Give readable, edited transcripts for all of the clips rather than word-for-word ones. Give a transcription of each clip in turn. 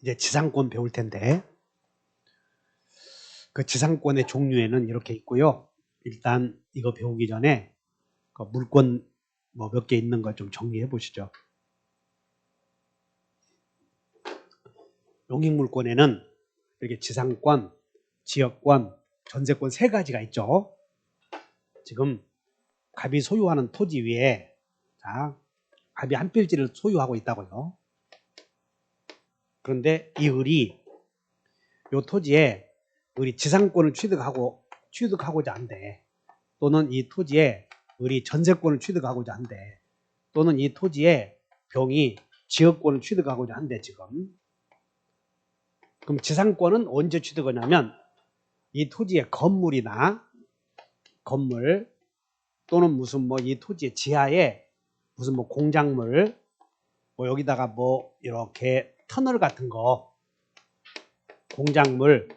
이제 지상권 배울 텐데, 그 지상권의 종류에는 이렇게 있고요. 일단 이거 배우기 전에 그 물권 뭐 몇 개 있는 걸 좀 정리해 보시죠. 용익물권에는 이렇게 지상권, 지역권, 전세권 세 가지가 있죠. 지금 갑이 소유하는 토지 위에, 자, 갑이 한 필지를 소유하고 있다고요. 그런데 이 을이 이 토지에 을이 지상권을 취득하고자 한대. 또는 이 토지에 을이 전세권을 취득하고자 한대. 또는 이 토지에 병이 지역권을 취득하고자 한대 지금. 그럼 지상권은 언제 취득하냐면 이 토지의 건물이나 건물 또는 무슨 뭐 이 토지의 지하에 무슨 뭐 공작물 뭐 여기다가 뭐 이렇게 터널 같은 거 공작물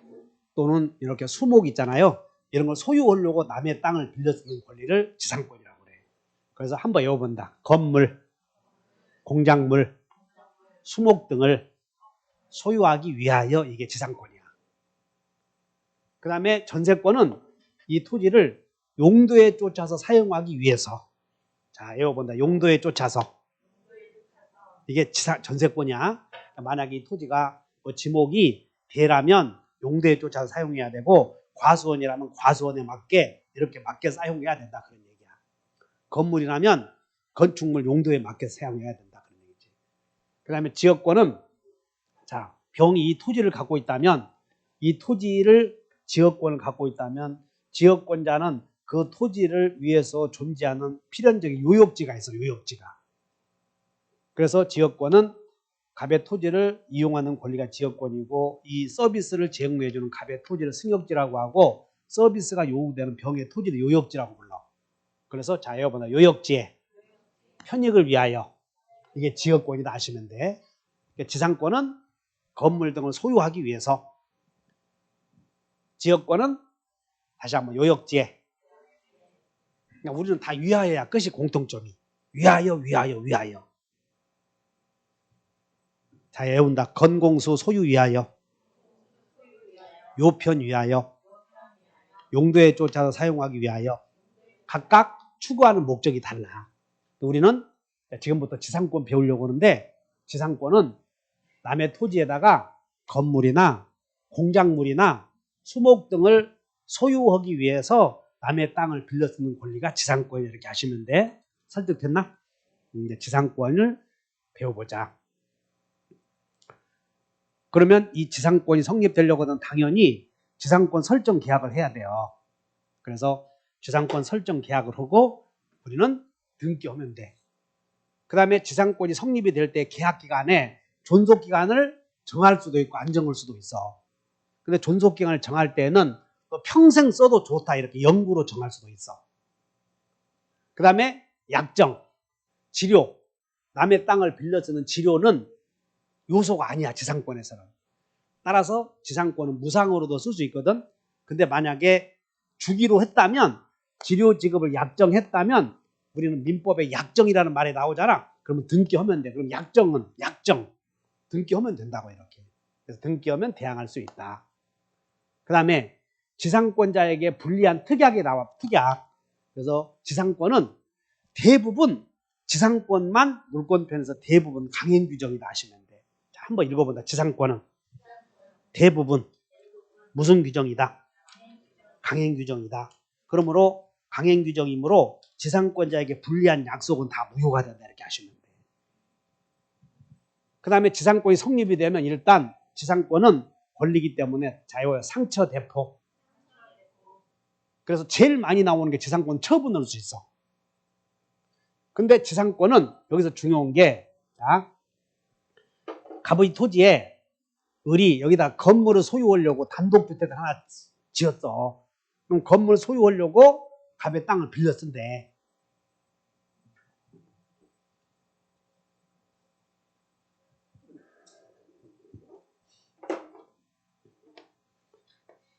또는 이렇게 수목 있잖아요. 이런 걸 소유하려고 남의 땅을 빌려 쓰는 권리를 지상권이라고 그래요. 그래서 한번 외워본다. 건물, 공작물, 수목 등을 소유하기 위하여 이게 지상권이야. 그 다음에 전세권은 이 토지를 용도에 쫓아서 사용하기 위해서. 자, 외워본다. 용도에 쫓아서. 이게 전세권이야. 만약에 이 토지가 뭐 지목이 대라면 용도에 쫓아서 사용해야 되고 과수원이라면 과수원에 맞게 이렇게 맞게 사용해야 된다 그런 얘기야. 건물이라면 건축물 용도에 맞게 사용해야 된다 그런 얘기지. 그 다음에 지역권은 자, 병이 이 토지를 갖고 있다면 이 토지를 지역권을 갖고 있다면 지역권자는 그 토지를 위해서 존재하는 필연적인 요역지가 있어. 요역지가. 그래서 지역권은 갑의 토지를 이용하는 권리가 지역권이고 이 서비스를 제공해주는 갑의 토지를 승역지라고 하고 서비스가 요구되는 병의 토지를 요역지라고 불러. 그래서 자, 여러분 요역지의 편익을 위하여 이게 지역권이다 하시면 돼. 지상권은 건물 등을 소유하기 위해서, 지역권은 다시 한번 요역지에. 그러니까 우리는 다 위하여야 끝이 공통점이. 위하여 위하여 위하여. 자, 외운다. 건공수 소유 위하여, 요편 위하여, 용도에 쫓아서 사용하기 위하여. 각각 추구하는 목적이 달라. 우리는 지금부터 지상권 배우려고 하는데 지상권은 남의 토지에다가 건물이나 공작물이나 수목 등을 소유하기 위해서 남의 땅을 빌려 쓰는 권리가 지상권 이렇게 하시면 돼. 설득됐나? 이제 지상권을 배워보자. 그러면 이 지상권이 성립되려고 하면 당연히 지상권 설정 계약을 해야 돼요. 그래서 지상권 설정 계약을 하고 우리는 등기하면 돼. 그 다음에 지상권이 성립이 될 때 계약기간에 존속기간을 정할 수도 있고 안 정할 수도 있어. 근데 존속기간을 정할 때는 평생 써도 좋다 이렇게 영구로 정할 수도 있어. 그 다음에 약정, 지료, 남의 땅을 빌려 쓰는 지료는 요소가 아니야 지상권에서는. 따라서 지상권은 무상으로도 쓸 수 있거든. 근데 만약에 주기로 했다면 지료 지급을 약정했다면 우리는 민법에 약정이라는 말이 나오잖아. 그러면 등기하면 돼. 그럼 약정은 약정 등기하면 된다고 이렇게. 그래서 등기하면 대항할 수 있다. 그 다음에 지상권자에게 불리한 특약이 나와. 특약. 그래서 지상권은 대부분 지상권만 물권편에서 대부분 강행 규정이다 하시면 돼. 자, 한번 읽어본다. 지상권은 대부분 무슨 규정이다? 강행 규정이다. 그러므로 강행 규정이므로 지상권자에게 불리한 약속은 다 무효가 된다 이렇게 하시면 돼요. 그 다음에 지상권이 성립이 되면 일단 지상권은 권리이기 때문에 자유와 상처 대폭. 그래서 제일 많이 나오는 게 지상권 처분을 할 수 있어. 근데 지상권은 여기서 중요한 게 자, 갑의 토지에 을이 여기다 건물을 소유하려고 단독주택을 하나 지었어. 그럼 건물을 소유하려고 갑의 땅을 빌려 쓴대.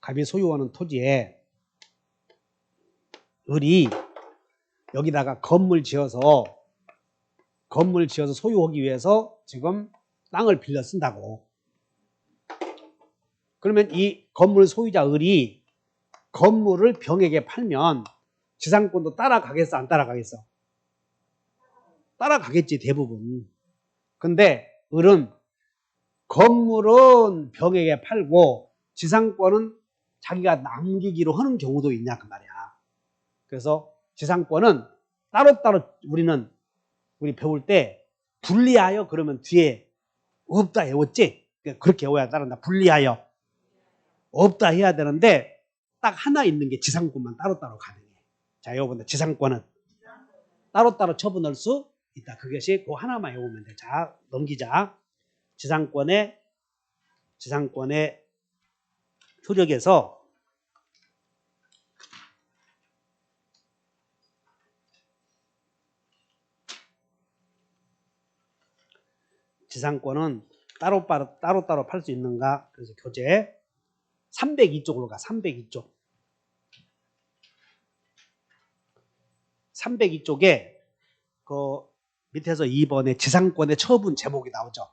갑이 소유하는 토지에 을이 여기다가 건물 지어서 건물 지어서 소유하기 위해서 지금 땅을 빌려 쓴다고. 그러면 이 건물 소유자 을이 건물을 병에게 팔면 지상권도 따라가겠어, 안 따라가겠어? 따라가겠지, 대부분. 근데 을은 건물은 병에게 팔고 지상권은 자기가 남기기로 하는 경우도 있냐 그 말이야. 그래서 지상권은 따로따로 우리 배울 때 분리하여 그러면 뒤에 없다 외웠지? 그렇게 외워야 따른다. 분리하여 없다 해야 되는데 딱 하나 있는 게 지상권만 따로따로 가능해. 자, 여러분들 지상권은 따로따로 처분할 수 있다. 그것이 그 하나만 외우면 돼. 자, 넘기자. 지상권의 효력에서 지상권은 따로따로 팔 수 있는가? 그래서 교재 302쪽으로 가. 302쪽. 302쪽에 그 밑에서 2번에 지상권의 처분 제목이 나오죠.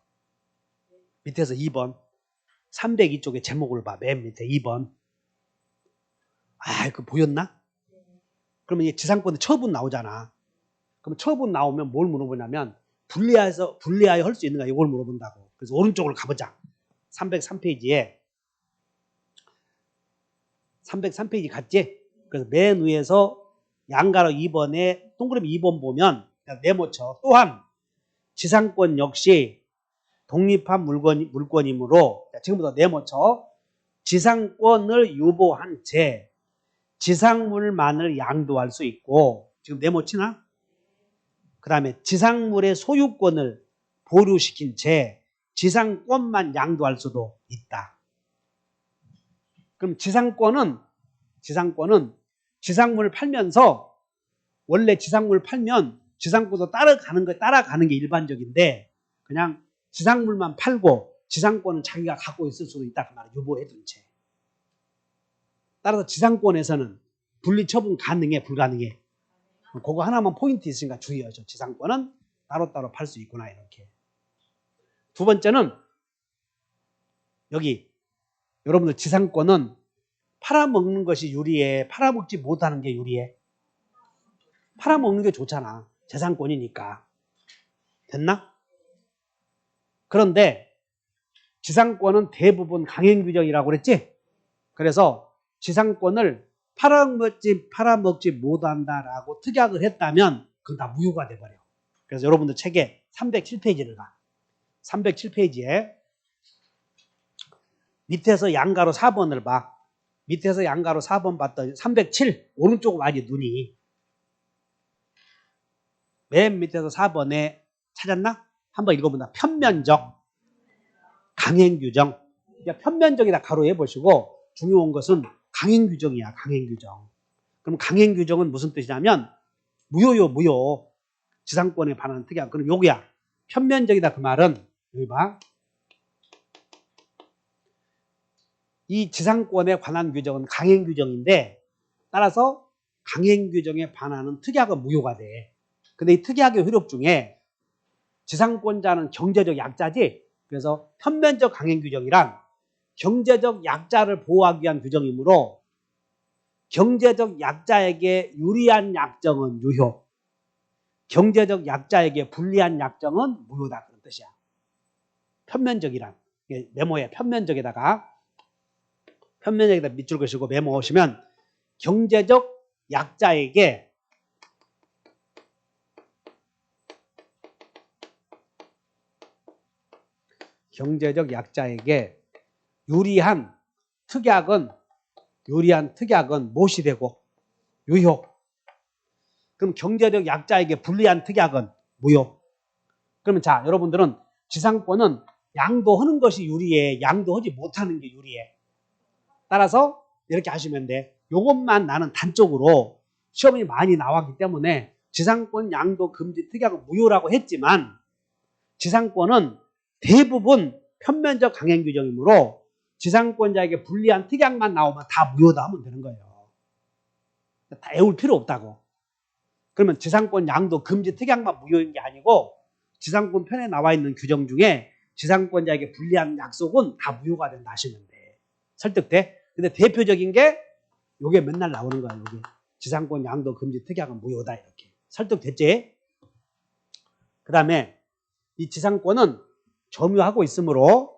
밑에서 2번. 302쪽의 제목을 봐. 맨 밑에 2번. 아, 그 보였나? 그러면 이 지상권의 처분 나오잖아. 그럼 처분 나오면 뭘 물어보냐면 분리하여 할 수 있는가 이걸 물어본다고. 그래서 오른쪽으로 가보자. 303페이지에 303페이지 갔지? 그래서 맨 위에서 양가로 2번에 동그라미 2번 보면 네모쳐. 또한 지상권 역시 독립한 물권이므로 지금부터 네모쳐. 지상권을 유보한 채 지상물만을 양도할 수 있고, 지금 네모치나? 그 다음에 지상물의 소유권을 보류시킨 채 지상권만 양도할 수도 있다. 그럼 지상권은 지상물을 팔면서 원래 지상물을 팔면 지상권도 따라가는 게 일반적인데 그냥 지상물만 팔고 지상권은 자기가 갖고 있을 수도 있다. 그 말을 유보해둔 채. 따라서 지상권에서는 분리처분 가능해, 불가능해? 그거 하나만 포인트 있으니까 주의하죠. 지상권은 따로따로 팔 수 있구나 이렇게. 두 번째는 여기 여러분들 지상권은 팔아먹는 것이 유리해, 팔아먹지 못하는 게 유리해? 팔아먹는 게 좋잖아. 재산권이니까. 됐나? 그런데 지상권은 대부분 강행규정이라고 그랬지? 그래서 지상권을 팔아먹지 못한다라고 특약을 했다면 그건 다 무효가 돼버려. 그래서 여러분들 책에 307페이지를 가. 307페이지에 밑에서 양가로 4번을 봐. 밑에서 양가로 4번 봤더니 307 오른쪽 많이 눈이 맨 밑에서 4번에 찾았나? 한번 읽어본다. 편면적 강행규정. 그러니까 편면적이다 가로해 보시고 중요한 것은 강행규정이야. 강행규정. 그럼 강행규정은 무슨 뜻이냐면 무효요 무효. 지상권에 반하는 특약. 그럼 요거야. 편면적이다 그 말은 여기 봐. 이 지상권에 관한 규정은 강행규정인데 따라서 강행규정에 반하는 특약은 무효가 돼. 근데 이 특약의 효력 중에 지상권자는 경제적 약자지. 그래서 편면적 강행규정이란 경제적 약자를 보호하기 위한 규정이므로 경제적 약자에게 유리한 약정은 유효, 경제적 약자에게 불리한 약정은 무효다 그런 뜻이야. 편면적이란 메모에 편면적에다가 밑줄 그시고 메모하시면 경제적 약자에게 유리한 특약은 못이 되고 유효. 그럼 경제적 약자에게 불리한 특약은 무효. 그러면 자, 여러분들은 지상권은 양도하는 것이 유리해, 양도하지 못하는 게 유리해. 따라서 이렇게 하시면 돼. 요것만 나는 단적으로 시험이 많이 나왔기 때문에 지상권 양도 금지 특약은 무효라고 했지만 지상권은 대부분 편면적 강행규정이므로 지상권자에게 불리한 특약만 나오면 다 무효다 하면 되는 거예요. 다 외울 필요 없다고. 그러면 지상권 양도 금지 특약만 무효인 게 아니고 지상권 편에 나와 있는 규정 중에 지상권자에게 불리한 약속은 다 무효가 된다 하시면 돼. 설득돼? 근데 대표적인 게 요게 맨날 나오는 거야. 요게 지상권 양도 금지 특약은 무효다 이렇게. 설득됐지? 그 다음에 이 지상권은 점유하고 있으므로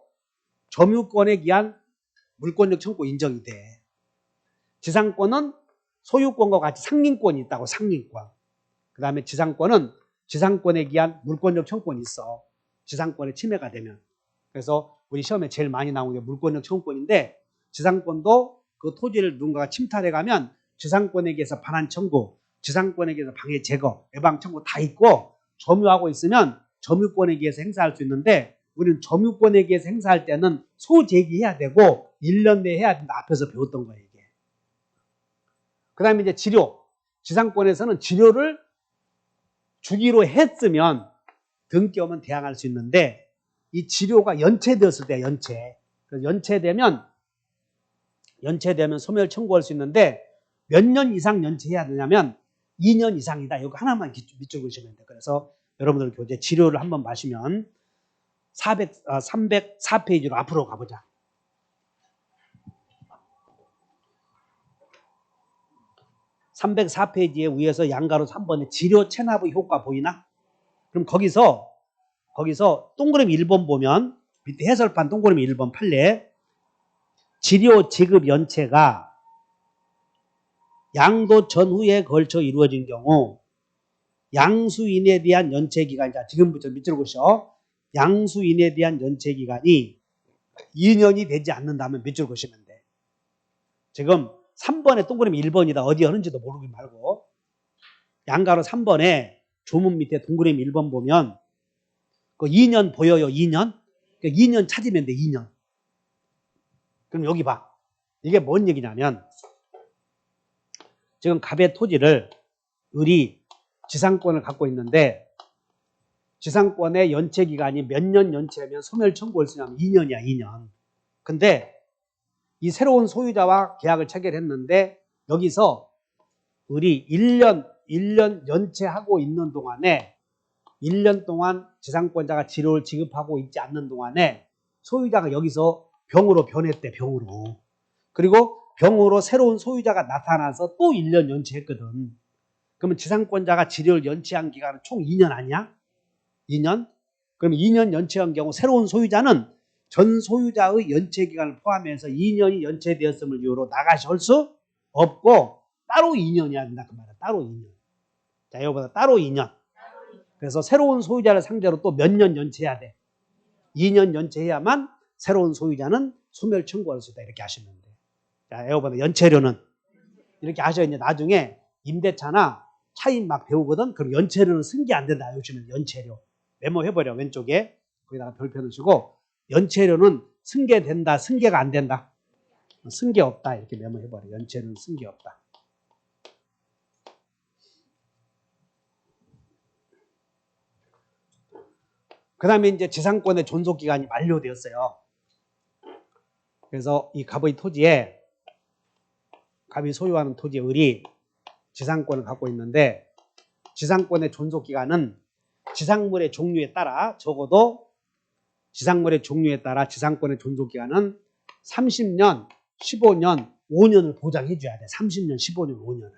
점유권에 기한 물권적 청구 인정이 돼. 지상권은 소유권과 같이 상린권이 있다고 상린권. 그 다음에 지상권은 지상권에 기한 물권적 청구권이 있어. 지상권의 침해가 되면. 그래서 우리 시험에 제일 많이 나오는 게 물권적 청구권인데 지상권도 그 토지를 누군가가 침탈해가면 지상권에 의해서 반환 청구, 지상권에 의해서 방해 제거, 예방 청구 다 있고 점유하고 있으면 점유권에 의해서 행사할 수 있는데 우리는 점유권에 의해서 행사할 때는 소제기해야 되고 1년 내에 해야 된다. 앞에서 배웠던 거예요. 이게. 그 다음에 이제 지료. 지상권에서는 지료를 주기로 했으면 등기하면 대항할 수 있는데 이 지료가 연체되었을 때 연체. 그래서 연체되면 소멸 청구할 수 있는데 몇 년 이상 연체해야 되냐면 2년 이상이다. 이거 하나만 밑줄 그으시면 돼요. 그래서 여러분들 교재 지료를 한번 마시면 304페이지로 앞으로 가보자. 304페이지에 위에서 양가로 3번에 지료 체납의 효과 보이나? 그럼 거기서 동그라미 1번 보면 밑에 해설판 동그라미 1번 판례 지료 지급 연체가 양도 전후에 걸쳐 이루어진 경우 양수인에 대한 연체기간, 자 지금부터 밑으로 보시죠. 양수인에 대한 연체기간이 2년이 되지 않는다면 밑줄 보시면 돼. 지금 3번에 동그라미 1번이다. 어디 하는지도 모르기 말고 양가로 3번에 조문 밑에 동그라미 1번 보면 그 2년 보여요. 2년? 그러니까 2년 찾으면 돼. 2년. 그럼 여기 봐. 이게 뭔 얘기냐면 지금 갑의 토지를 을이 지상권을 갖고 있는데 지상권의 연체기간이 몇 년 연체하면 소멸 청구할 수 있냐면 2년이야. 2년. 근데 이 새로운 소유자와 계약을 체결했는데 여기서 을이 1년 연체하고 있는 동안에 1년 동안 지상권자가 지료를 지급하고 있지 않는 동안에 소유자가 여기서 병으로 변했대. 병으로. 그리고 병으로 새로운 소유자가 나타나서 또 1년 연체했거든. 그러면 지상권자가 지료를 연체한 기간은 총 2년 아니야? 2년? 그럼 2년 연체한 경우 새로운 소유자는 전 소유자의 연체 기간을 포함해서 2년이 연체되었음을 이유로 나가실 수 없고 따로 2년이어야 된다 그 말이야. 따로 2년. 자, 이거보다 따로 2년. 그래서 새로운 소유자를 상대로 또 몇 년 연체해야 돼. 2년 연체해야만 새로운 소유자는 소멸 청구할 수 있다. 이렇게 하시면 돼. 자, 이거보다 연체료는 이렇게 하셔야 이제 나중에 임대차나 차임 막 배우거든. 그럼 연체료는 승계 안 된다. 요즘은 연체료. 메모해버려. 왼쪽에. 거기다가 별표 넣으시고 연체료는 승계된다. 승계가 안 된다. 승계 없다. 이렇게 메모해버려. 연체료는 승계 없다. 그 다음에 이제 지상권의 존속기간이 만료되었어요. 그래서 이 갑의 토지에 갑이 소유하는 토지의 을이 지상권을 갖고 있는데 지상권의 존속기간은 지상물의 종류에 따라 적어도 지상물의 종류에 따라 지상권의 존속기간은 30년, 15년, 5년을 보장해 줘야 돼. 30년, 15년, 5년을.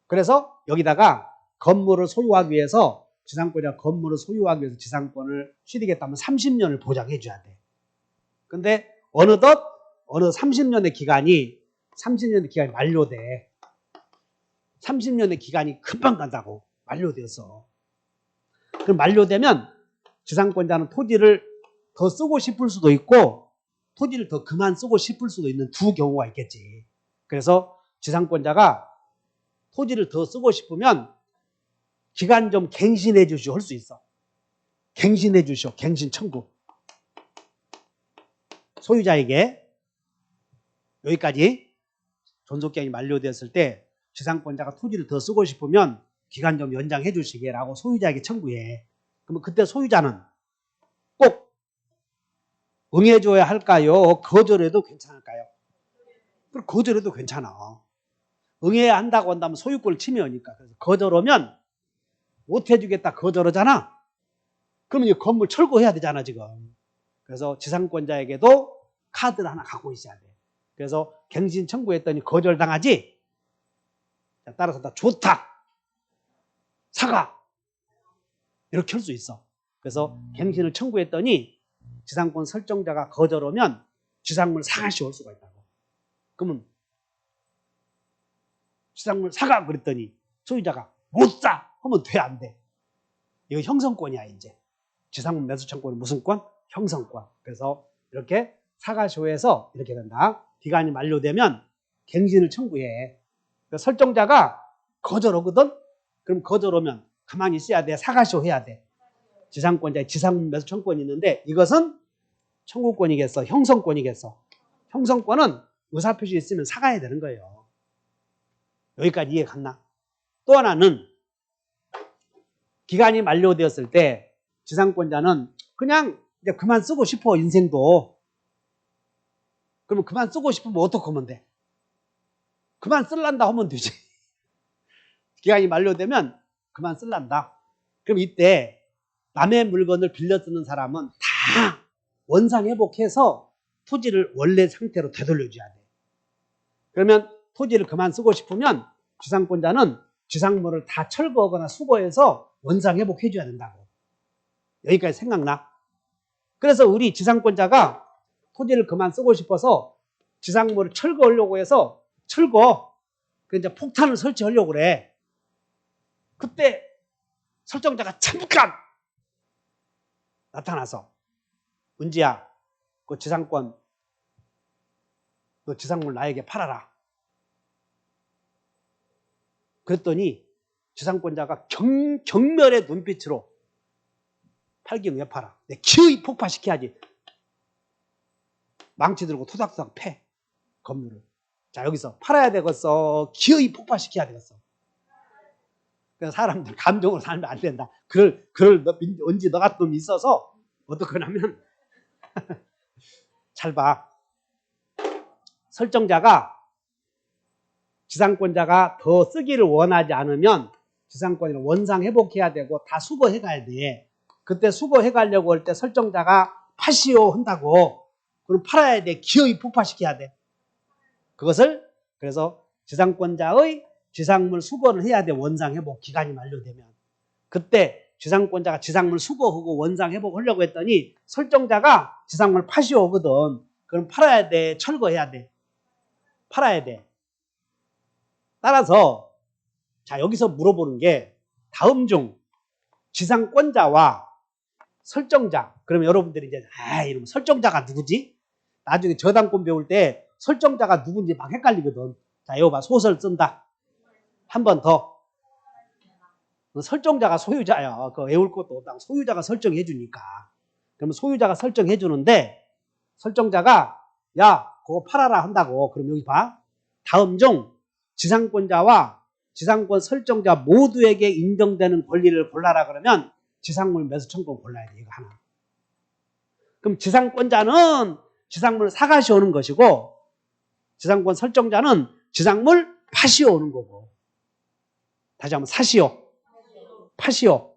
그래서 여기다가 건물을 소유하기 위해서 지상권이나 건물을 소유하기 위해서 지상권을 취득했다면 30년을 보장해 줘야 돼. 근데 어느 30년의 기간이 만료돼. 30년의 기간이 금방 간다고. 만료돼서. 그럼 만료되면 지상권자는 토지를 더 쓰고 싶을 수도 있고 토지를 더 그만 쓰고 싶을 수도 있는 두 경우가 있겠지. 그래서 지상권자가 토지를 더 쓰고 싶으면 기간 좀 갱신해 주시오 할 수 있어. 갱신해 주시오. 갱신 청구. 소유자에게 여기까지 존속기간이 만료되었을 때 지상권자가 토지를 더 쓰고 싶으면 기간 좀 연장해 주시게라고 소유자에게 청구해. 그러면 그때 소유자는 꼭 응해줘야 할까요? 거절해도 괜찮을까요? 거절해도 괜찮아. 응해야 한다고 한다면 소유권을 침해하니까. 그래서 거절하면 못 해주겠다 거절하잖아. 그러면 이 건물 철거해야 되잖아, 지금. 그래서 지상권자에게도 카드를 하나 갖고 있어야 돼. 그래서 갱신 청구했더니 거절당하지? 자, 따라서 다 좋다. 사과. 이렇게 할 수 있어. 그래서 갱신을 청구했더니 지상권 설정자가 거절하면 지상물 사과시 올 수가 있다고. 그러면 지상물 사과 그랬더니 소유자가 못 사! 하면 돼, 안 돼? 이거 형성권이야, 이제. 지상물 매수 청구는 무슨 권? 형성권. 그래서 이렇게 사과시효에서 이렇게 된다. 기간이 만료되면 갱신을 청구해. 그러니까 설정자가 거절하거든? 그럼 거절하면 가만히 있어야 돼. 사과시효 해야 돼. 지상권자의 지상물 매수 청구권이 있는데 이것은 청구권이겠어? 형성권이겠어? 형성권은 의사표시 있으면 사과해야 되는 거예요. 여기까지 이해 갔나? 또 하나는 기간이 만료되었을 때 지상권자는 그냥 이제 그만 쓰고 싶어, 인생도. 그러면 그만 쓰고 싶으면 어떻게 하면 돼? 그만 쓸란다 하면 되지. 기간이 만료되면 그만 쓸란다. 그럼 이때 남의 물건을 빌려 쓰는 사람은 다 원상회복해서 토지를 원래 상태로 되돌려줘야 돼. 그러면 토지를 그만 쓰고 싶으면 지상권자는 지상물을 다 철거하거나 수거해서 원상회복해줘야 된다고. 여기까지 생각나? 그래서 우리 지상권자가 토지를 그만 쓰고 싶어서 지상물을 철거하려고 해서 이제 폭탄을 설치하려고 그래. 그때 설정자가 잠깐 나타나서 은지야, 그 지상권, 너 지상물 나에게 팔아라. 그랬더니 지상권자가 경멸의 눈빛으로 팔긴 왜 팔아? 내 기어이 폭파시켜야지. 망치 들고 토닥토닥 패. 건물을. 자, 여기서 팔아야 되겠어? 기어이 폭파시켜야 되겠어? 그래서 사람들 감정으로 살면 안 된다. 언제 너 같은 놈이 있어서 어떻게 하냐면 잘 봐. 설정자가 지상권자가 더 쓰기를 원하지 않으면 지상권을 원상 회복해야 되고 다 수거해 가야 돼. 그때 수거해 가려고 할 때 설정자가 파시오 한다고. 그럼 팔아야 돼. 기어이 폭파시켜야 돼. 그것을 그래서 지상권자의 지상물 수거를 해야 돼. 원상 회복 기간이 만료되면. 그때 지상권자가 지상물 수거하고 원상 회복하려고 했더니 설정자가 지상물 파시오 오거든. 그럼 팔아야 돼. 철거해야 돼. 팔아야 돼. 따라서 자, 여기서 물어보는 게 다음 중 지상권자와 설정자. 그러면 여러분들이 이제 이러면 설정자가 누구지? 나중에 저당권 배울 때 설정자가 누군지 막 헷갈리거든. 자, 이거 봐. 소설 쓴다. 한 번 더. 설정자가 소유자야. 그거 외울 것도 없다. 소유자가 설정해 주니까. 그러면 소유자가 설정해 주는데 설정자가 야, 그거 팔아라 한다고. 그럼 여기 봐. 다음 중 지상권자와 지상권 설정자 모두에게 인정되는 권리를 골라라 그러면 지상물 매수 청구권 골라야 돼. 이거 하나. 그럼 지상권자는 지상물 사가시 오는 것이고 지상권 설정자는 지상물 파시오 오는 거고. 다시 한번 사시오. 파시오.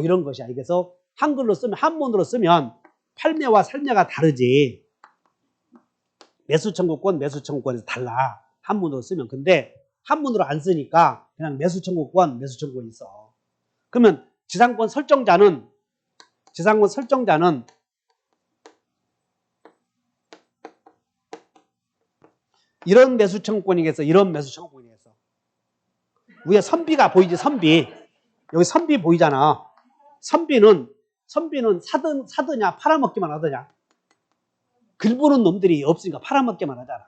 이런 것이야. 그래서 한글로 쓰면 한문으로 쓰면 팔매와 살매가 다르지. 매수 청구권, 매수 청구권에서 달라. 한문으로 쓰면. 근데 한문으로 안 쓰니까 그냥 매수 청구권, 매수 청구권 있어. 그러면 지상권 설정자는 이런 매수 청구권이겠어, 이런 매수 청구권이겠어. 위에 선비가 보이지, 선비. 여기 선비 보이잖아. 선비는 사드냐, 팔아먹기만 하더냐. 글보는 놈들이 없으니까 팔아먹기만 하잖아.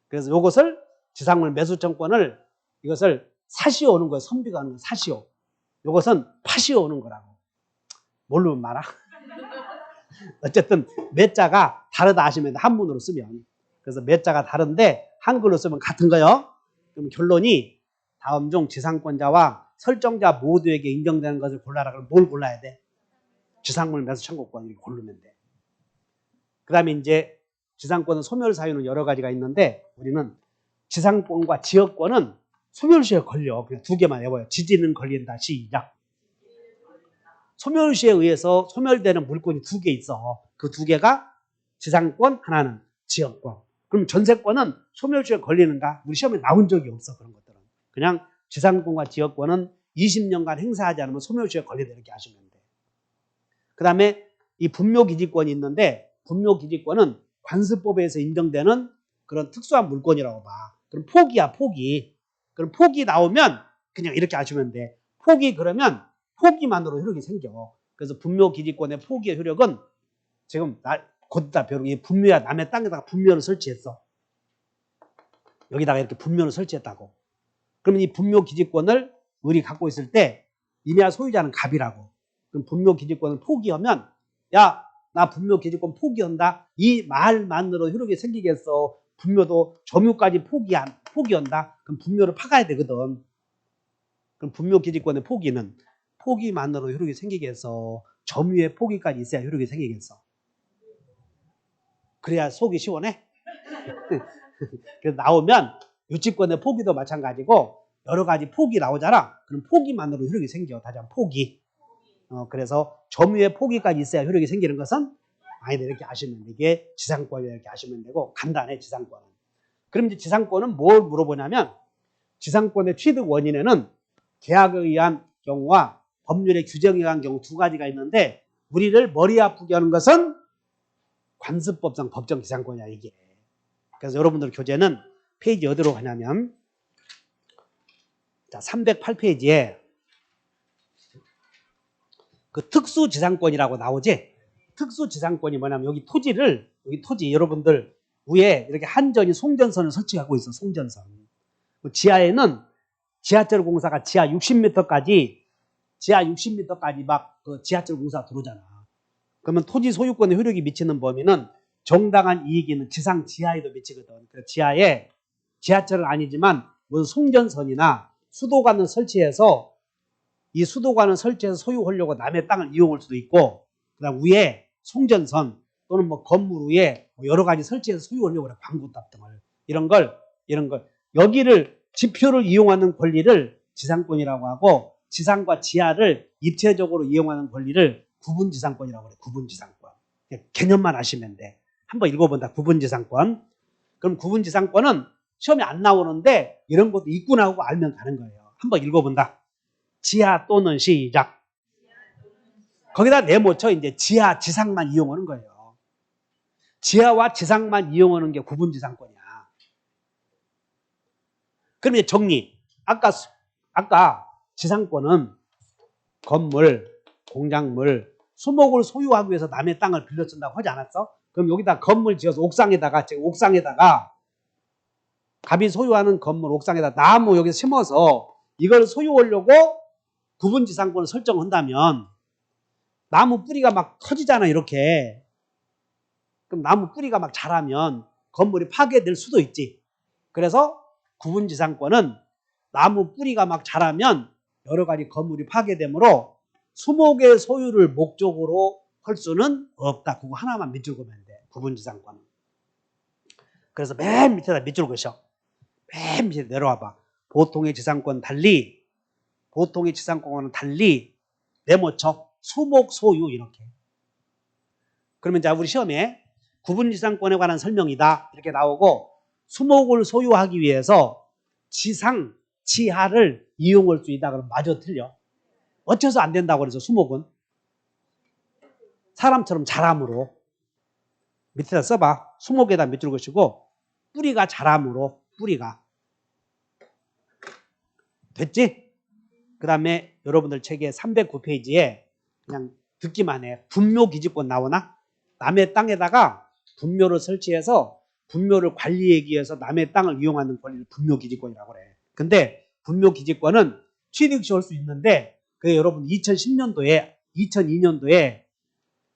그래서 이것을 지상물 매수 청구권을 이것을 사시오 오는 거예요. 선비가 하는 거 사시오. 이것은 파시오 오는 거라고. 모르면 말아. 어쨌든 매자가 다르다 하시면 한문으로 쓰면. 그래서 매자가 다른데 한글로 쓰면 같은 거요. 그럼 결론이 다음 중 지상권자와 설정자 모두에게 인정되는 것을 골라라. 그럼 뭘 골라야 돼? 지상물 매수 청구권을 고르면 돼. 그 다음에 이제 지상권은 소멸 사유는 여러 가지가 있는데 우리는 지상권과 지역권은 소멸시효에 걸려. 그냥 두 개만 해봐요. 지지는 걸린다. 시작. 소멸시에 의해서 소멸되는 물권이 두 개 있어. 그 두 개가 지상권, 하나는 지역권. 그럼 전세권은 소멸시에 걸리는가? 우리 시험에 나온 적이 없어, 그런 것들은. 그냥 지상권과 지역권은 20년간 행사하지 않으면 소멸시에 걸리다 이렇게 하시면 돼. 그 다음에 이 분묘기지권이 있는데, 분묘기지권은 관습법에서 인정되는 그런 특수한 물권이라고 봐. 그럼 포기야, 포기. 그럼 포기 나오면 그냥 이렇게 하시면 돼. 포기 그러면 포기만으로 효력이 생겨. 그래서 분묘기지권의 포기의 효력은 지금 곧다 벼룩이 분묘야, 남의 땅에다가 분묘를 설치했어. 여기다가 이렇게 분묘를 설치했다고. 그러면 이 분묘기지권을 우리 갖고 있을 때 임야 소유자는 갑이라고. 그럼 분묘기지권을 포기하면 야, 나 분묘기지권 포기한다. 이 말만으로 효력이 생기겠어. 분묘도 점유까지 포기한다. 그럼 분묘를 파가야 되거든. 그럼 분묘기지권의 포기는 포기만으로 효력이 생기겠어. 점유의 포기까지 있어야 효력이 생기겠어. 그래야 속이 시원해. 그래서 나오면 유치권의 포기도 마찬가지고 여러 가지 포기 나오잖아. 그럼 포기만으로 효력이 생겨. 다시 한번 포기. 그래서 점유의 포기까지 있어야 효력이 생기는 것은 아니다 이렇게 아시면 이게 지상권이다 이렇게 아시면 되고 간단해 지상권은. 그럼 이제 지상권은 뭘 물어보냐면 지상권의 취득 원인에는 계약에 의한 경우와 법률의 규정에 의한 경우 두 가지가 있는데 우리를 머리 아프게 하는 것은 관습법상 법정 지상권이야 이게. 그래서 여러분들 교재는 페이지 어디로 가냐면 자 308페이지에 그 특수지상권이라고 나오지. 특수지상권이 뭐냐면 여기 토지 여러분들 위에 이렇게 한전이 송전선을 설치하고 있어. 송전선. 지하에는 지하철 공사가 지하 60m까지 막 그 지하철 공사 들어오잖아. 그러면 토지 소유권의 효력이 미치는 범위는 정당한 이익이 있는 지상 지하에도 미치거든. 그 지하에 지하철은 아니지만 무슨 송전선이나 수도관을 설치해서 이 수도관을 설치해서 소유하려고 남의 땅을 이용할 수도 있고, 그다음 위에 송전선 또는 뭐 건물 위에 뭐 여러 가지 설치해서 소유하려고 그래. 광고탑 등을 이런 걸 여기를 지표를 이용하는 권리를 지상권이라고 하고 지상과 지하를 입체적으로 이용하는 권리를 구분지상권이라고 그래. 구분지상권. 개념만 아시면 돼. 한번 읽어본다. 구분지상권. 그럼 구분지상권은 시험에 안 나오는데 이런 것도 있고 나오고 알면 가는 거예요. 한번 읽어본다. 지하 또는 시작. 거기다 네모쳐 이제 지하, 지상만 이용하는 거예요. 지하와 지상만 이용하는 게 구분지상권이야. 그럼 이제 정리. 아까 지상권은 건물, 공작물, 수목을 소유하기 위해서 남의 땅을 빌려 쓴다고 하지 않았어? 그럼 여기다 건물 지어서 옥상에다가 갑이 소유하는 건물 옥상에다 나무 여기서 심어서 이걸 소유하려고 구분지상권을 설정한다면 나무 뿌리가 막 터지잖아 이렇게. 그럼 나무 뿌리가 막 자라면 건물이 파괴될 수도 있지. 그래서 구분지상권은 나무 뿌리가 막 자라면 여러 가지 건물이 파괴되므로 수목의 소유를 목적으로 할 수는 없다. 그거 하나만 밑줄 그으면 돼. 구분지상권은. 그래서 맨 밑에다 밑줄 그으셔. 맨 밑에 내려와봐. 보통의 지상권과는 달리 네모쳐 수목 소유 이렇게. 그러면 자 우리 시험에 구분지상권에 관한 설명이다 이렇게 나오고 수목을 소유하기 위해서 지상, 지하를 이용할 수 있다 그러면 마저 틀려. 어째서 안 된다고 그래서 수목은 사람처럼 자람으로 밑에다 써봐. 수목에다 밑줄 그으시고 뿌리가 자람으로 뿌리가 됐지? 그 다음에 여러분들 책에 309페이지에 그냥 듣기만 해. 분묘기지권 나오나? 남의 땅에다가 분묘를 설치해서 분묘를 관리하기 위해서 남의 땅을 이용하는 권리를 분묘기지권이라고 그래. 근데 분묘기지권은 취득시 할 수 있는데 그게 여러분 2002년도에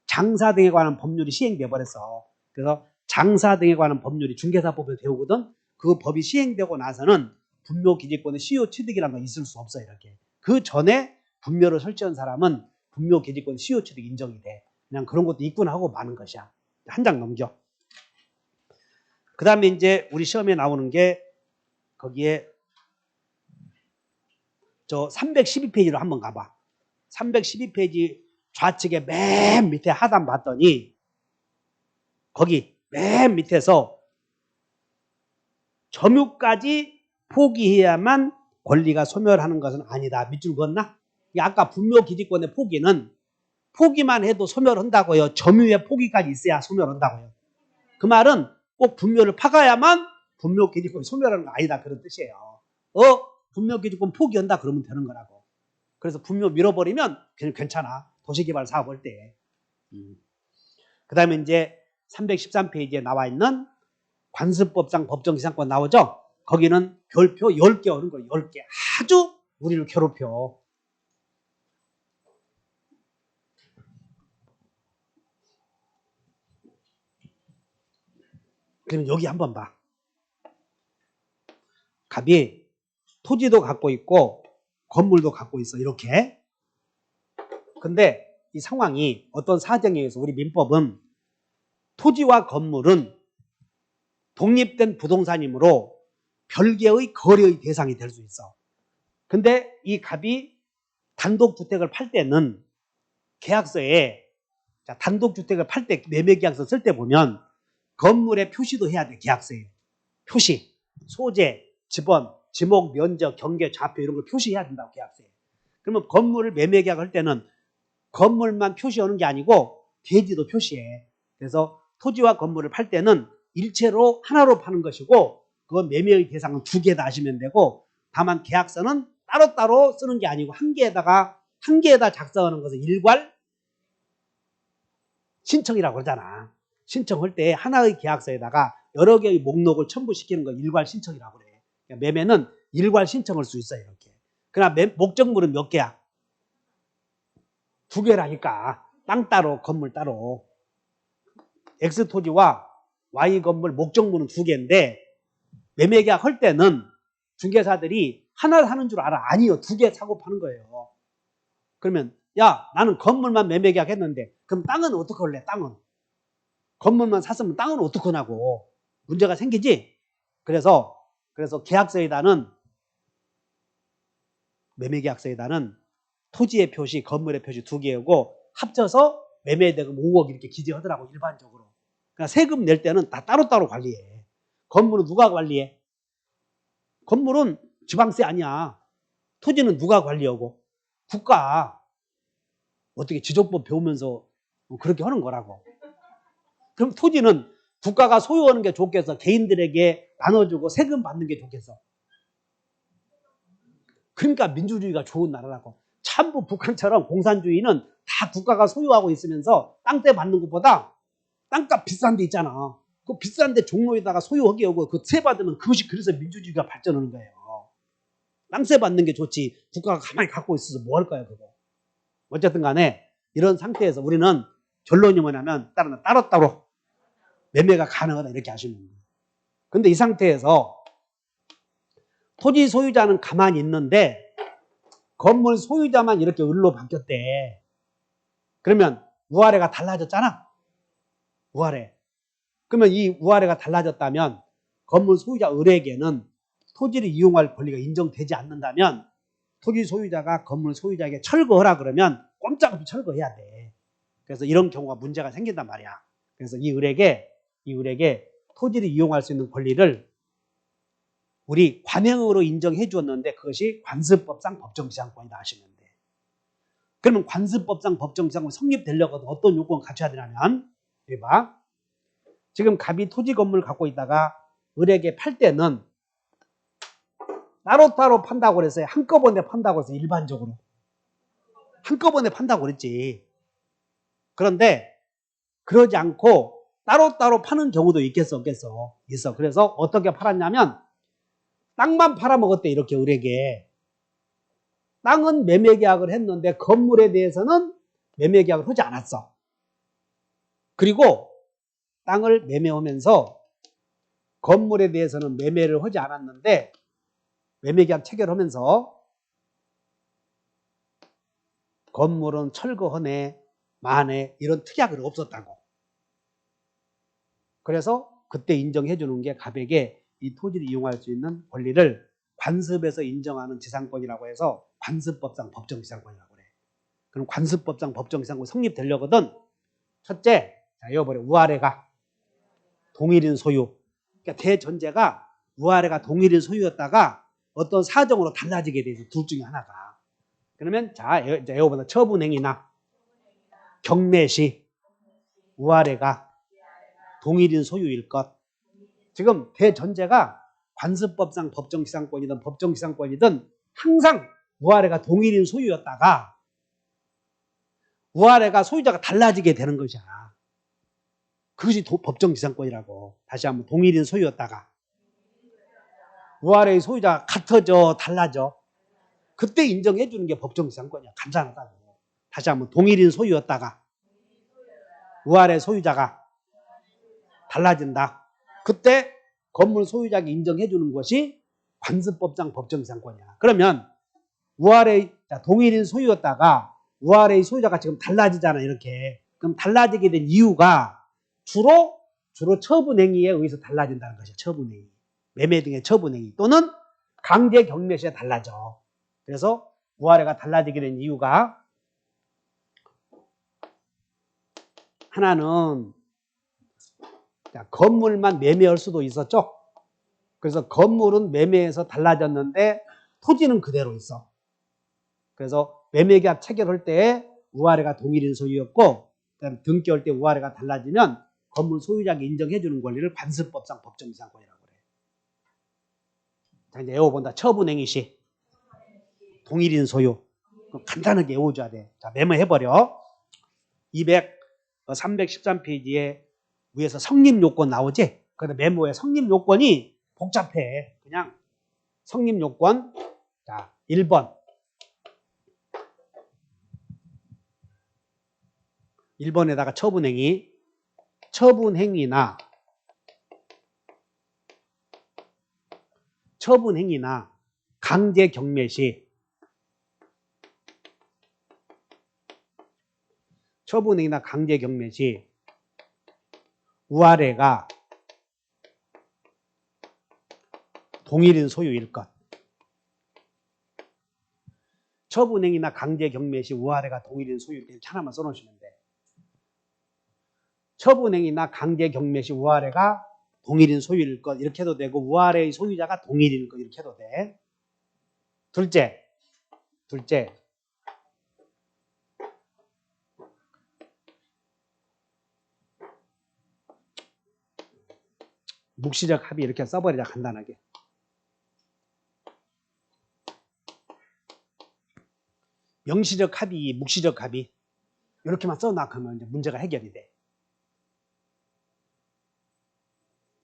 장사 등에 관한 법률이 시행돼 버렸어. 그래서 장사 등에 관한 법률이 중개사법에 배우거든. 그 법이 시행되고 나서는 분묘기지권의 시효 취득이라는 건 있을 수 없어 이렇게. 그 전에 분묘를 설치한 사람은 분묘기지권 시효 취득 인정이 돼. 그냥 그런 것도 있구나 하고 마는 것이야. 한 장 넘겨. 그 다음에 이제 우리 시험에 나오는 게 거기에 저 312페이지로 한번 가봐. 312페이지 좌측에 맨 밑에 하단 봤더니 거기 맨 밑에서 점유까지 포기해야만 권리가 소멸하는 것은 아니다. 밑줄 그었나? 아까 분묘기지권의 포기는 포기만 해도 소멸한다고요. 점유의 포기까지 있어야 소멸한다고요. 그 말은 꼭 분묘를 파가야만 분묘기지권이 소멸하는 거 아니다. 그런 뜻이에요. 분묘기지권 포기한다 그러면 되는 거라고. 그래서 분묘 밀어버리면 그냥 괜찮아. 도시개발 사업 할 때. 그 다음에 이제 313페이지에 나와 있는 관습법상 법정지상권 나오죠? 거기는 별표 10개 오는 거예요. 10개. 아주 우리를 괴롭혀. 그러면 여기 한번 봐. 갑이 토지도 갖고 있고 건물도 갖고 있어. 이렇게. 근데 이 상황이 어떤 사정에 의해서 우리 민법은 토지와 건물은 독립된 부동산이므로 별개의 거래의 대상이 될 수 있어. 근데 이 갑이 단독주택을 팔 때는 계약서에 단독주택을 팔 때 매매계약서 쓸 때 보면 건물에 표시도 해야 돼. 계약서에. 표시, 소재, 지번, 지목, 면적, 경계, 좌표 이런 걸 표시해야 된다고 계약서에. 그러면 건물을 매매계약할 때는 건물만 표시하는 게 아니고 대지도 표시해. 그래서 토지와 건물을 팔 때는 일체로 하나로 파는 것이고 그 매매의 대상은 2개다 하시면 되고 다만 계약서는 따로따로 쓰는 게 아니고 한 개에다 작성하는 것은 일괄 신청이라고 그러잖아. 신청할 때 하나의 계약서에다가 여러 개의 목록을 첨부시키는 거 일괄 신청이라고 그래. 그러니까 매매는 일괄 신청할 수 있어요. 이렇게. 그러나 목적물은 몇 개야? 2개라니까. 땅 따로 건물 따로. X 토지와 Y 건물 목적물은 2개인데 매매계약 할 때는 중개사들이 하나 사는 줄 알아. 아니요. 2개 사고 파는 거예요. 그러면 야 나는 건물만 매매계약 했는데 그럼 땅은 어떻게 할래? 땅은. 건물만 샀으면 땅은 어떻게 하냐고. 문제가 생기지? 그래서 계약서에다는 매매계약서에다는 토지의 표시, 건물의 표시 2개고 합쳐서 매매대금 5억 이렇게 기재하더라고 일반적으로. 그러니까 세금 낼 때는 다 따로따로 관리해. 건물은 누가 관리해? 건물은 지방세 아니야. 토지는 누가 관리하고? 국가. 어떻게 지적법 배우면서 그렇게 하는 거라고. 그럼 토지는 국가가 소유하는 게 좋겠어? 개인들에게 나눠주고 세금 받는 게 좋겠어? 그러니까 민주주의가 좋은 나라라고. 참부 북한처럼 공산주의는 다 국가가 소유하고 있으면서 땅세 받는 것보다 땅값 비싼 데 있잖아. 그 비싼 데 종로에다가 소유하게 하고 그 세 받으면 그것이 그래서 민주주의가 발전하는 거예요. 땅세 받는 게 좋지 국가가 가만히 갖고 있어서 뭐 할 거야 그거. 어쨌든 간에 이런 상태에서 우리는 결론이 뭐냐면 따로따로 매매가 가능하다 이렇게 하시면 돼요. 근데 이 상태에서 토지 소유자는 가만히 있는데 건물 소유자만 이렇게 을로 바뀌었대. 그러면 우아래가 달라졌잖아. 우아래. 그러면 이 우아래가 달라졌다면 건물 소유자 을에게는 토지를 이용할 권리가 인정되지 않는다면 토지 소유자가 건물 소유자에게 철거하라 그러면 꼼짝없이 철거해야 돼. 그래서 이런 경우가 문제가 생긴단 말이야. 그래서 이 을에게 토지를 이용할 수 있는 권리를 우리 관행으로 인정해 주었는데 그것이 관습법상 법정지상권이다 하시면 돼. 그러면 관습법상 법정지상권 성립되려고 어떤 요건을 갖춰야 되냐면 여기 봐. 지금 갑이 토지 건물을 갖고 있다가 을에게 팔 때는 따로따로 판다고 그랬어요. 한꺼번에 판다고 그랬어요. 일반적으로. 한꺼번에 판다고 그랬지. 그런데 그러지 않고 따로따로 파는 경우도 있겠어 없겠어? 있어. 그래서 어떻게 팔았냐면 땅만 팔아먹었대. 이렇게 을에게. 땅은 매매계약을 했는데 건물에 대해서는 매매계약을 하지 않았어. 그리고 땅을 매매하면서 건물에 대해서는 매매를 하지 않았는데 매매계약 체결하면서 건물은 철거하네 마네 이런 특약은 없었다고. 그래서 그때 인정해 주는 게 갑에게 이 토지를 이용할 수 있는 권리를 관습에서 인정하는 지상권이라고 해서 관습법상 법정지상권이라고 그래. 그럼 관습법상 법정지상권이 성립되려거든. 첫째, 자, 이거 우아래가 동일인 소유. 그러니까 대전제가 우아래가 동일인 소유였다가 어떤 사정으로 달라지게 되죠. 둘 중에 하나가. 그러면 자, 이거보다 처분행위나 경매시 우아래가 동일인 소유일 것. 지금 대전제가 관습법상 법정지상권이든 법정지상권이든 항상 우아래가 동일인 소유였다가 우아래가 소유자가 달라지게 되는 것이야. 그것이 법정지상권이라고. 다시 한번 동일인 소유였다가 우아래의 소유자가 같아져 달라져. 그때 인정해 주는 게 법정지상권이야. 간단하다고. 다시 한번 동일인 소유였다가 우아래 소유자가 달라진다. 그때 건물 소유자에게 인정해 주는 것이 관습법상 법정지상권이야. 그러면 우아래 동일인 소유였다가 우아래의 소유자가 지금 달라지잖아. 이렇게. 그럼 달라지게 된 이유가 주로 처분행위에 의해서 달라진다는 것이야. 처분행위. 매매 등의 처분행위 또는 강제 경매 시에 달라져. 그래서 우아래가 달라지게 된 이유가 하나는 건물만 매매할 수도 있었죠. 그래서 건물은 매매해서 달라졌는데 토지는 그대로 있어. 그래서 매매계약 체결할 때 우아래가 동일인 소유였고 등기할 때 우아래가 달라지면 건물 소유자에게 인정해 주는 권리를 관습법상 법정지상권이라고 그래. 자, 이제 외워본다. 처분행위 시 동일인 소유. 간단하게 외워줘야 돼. 자, 메모해버려. 313페이지에 위에서 성립요건 나오지? 그래서 메모에 성립요건이 복잡해. 그냥 성립요건. 자, 1번. 1번에다가 처분행위. 처분행위나 강제 경매 시 우아래가 동일인 소유일 것. 처분행위나 강제 경매 시 우아래가 동일인 소유일 것. 이렇게 하나만 써놓으시면 돼. 처분행위나 강제 경매 시 우아래가 동일인 소유일 것. 이렇게 해도 되고 우아래의 소유자가 동일인 것. 이렇게 해도 돼. 둘째. 묵시적 합의 이렇게 써버리자. 간단하게. 명시적 합의, 묵시적 합의 이렇게만 써놔가면 이제 문제가 해결이 돼.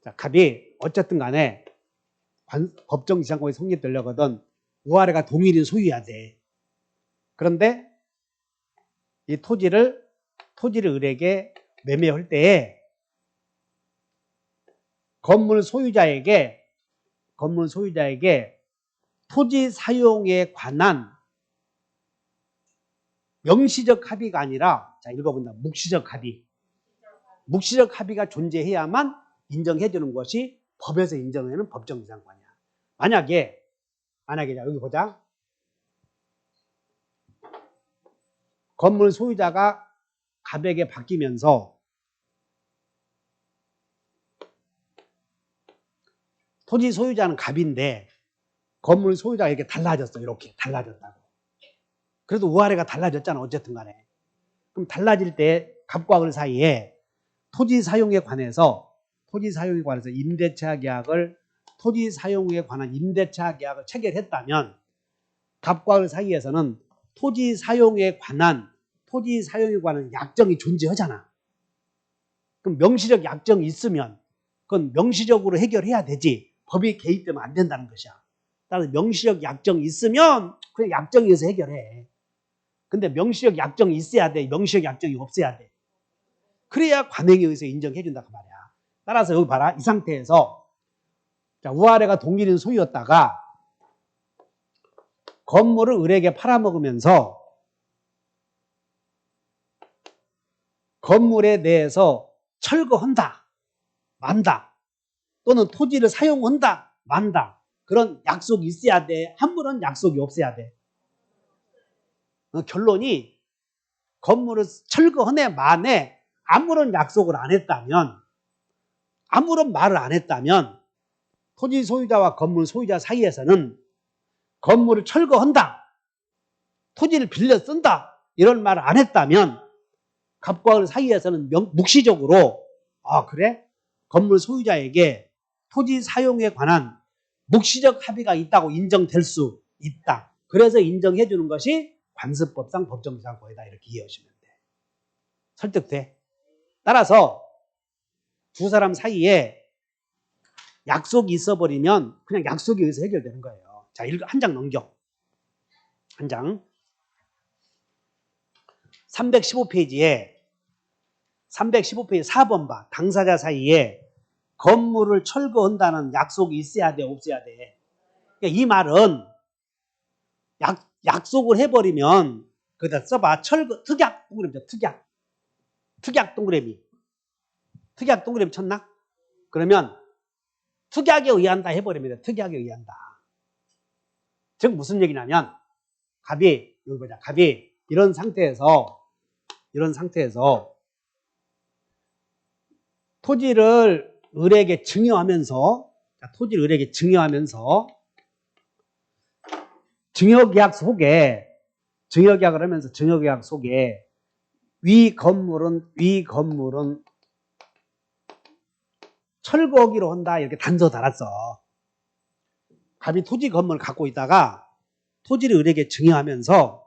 자, 합의 어쨌든 간에 법정지상권이 성립되려거든 우아래가 동일인 소유해야 돼. 그런데 이 토지를 을에게 매매할 때에 건물 소유자에게 토지 사용에 관한 명시적 합의가 아니라, 자, 읽어본다. 묵시적 합의. 묵시적 합의가 존재해야만 인정해 주는 것이 법에서 인정하는 법정지상권이야. 만약에 자, 여기 보자. 건물 소유자가 갑에게 바뀌면서 토지 소유자는 갑인데 건물 소유자가 이렇게 달라졌어. 이렇게 달라졌다고. 그래도 우아래가 달라졌잖아. 어쨌든 간에. 그럼 달라질 때 갑과 을 사이에 토지 사용에 관해서 임대차 계약을 토지 사용에 관한 임대차 계약을 체결했다면 갑과 을 사이에서는 토지 사용에 관한 약정이 존재하잖아. 그럼 명시적 약정이 있으면 그건 명시적으로 해결해야 되지. 법이 개입되면 안 된다는 것이야. 따라서 명시적 약정이 있으면 그냥 약정에 의해서 해결해. 근데 명시적 약정이 있어야 돼. 명시적 약정이 없어야 돼. 그래야 관행에 의해서 인정해 준다 그 말이야. 따라서 여기 봐라. 이 상태에서 자, 우아래가 동일인 소유였다가 건물을 을에게 팔아먹으면서 건물에 대해서 철거한다, 만다, 또는 토지를 사용한다, 만다. 그런 약속이 있어야 돼. 한 번은 약속이 없어야 돼. 결론이 건물을 철거하네 마네 아무런 약속을 안 했다면, 아무런 말을 안 했다면 토지 소유자와 건물 소유자 사이에서는 건물을 철거한다, 토지를 빌려 쓴다 이런 말을 안 했다면 갑과 을 사이에서는 묵시적으로 그래? 건물 소유자에게 토지 사용에 관한 묵시적 합의가 있다고 인정될 수 있다. 그래서 인정해 주는 것이 관습법상 법정지상권이다. 이렇게 이해하시면 돼. 설득돼? 따라서 두 사람 사이에 약속이 있어버리면 그냥 약속에 의해서 해결되는 거예요. 자, 한 장 넘겨. 한 장. 315페이지에 4번 봐. 당사자 사이에 건물을 철거한다는 약속이 있어야 돼, 없어야 돼? 그러니까 이 말은 약속을 해버리면 거기다 써봐. 특약 동그라미, 특약 동그라미. 특약 동그라미 쳤나? 그러면 특약에 의한다 해버립니다. 특약에 의한다. 즉 무슨 얘기냐면 갑이 여기 보자. 갑이 이런 상태에서 토지를 을에게 증여하면서 증여계약 증여계약을 하면서 증여계약 속에 위 건물은 철거하기로 한다 이렇게 단서 달았어. 갑이 토지 건물을 갖고 있다가 토지를 을에게 증여하면서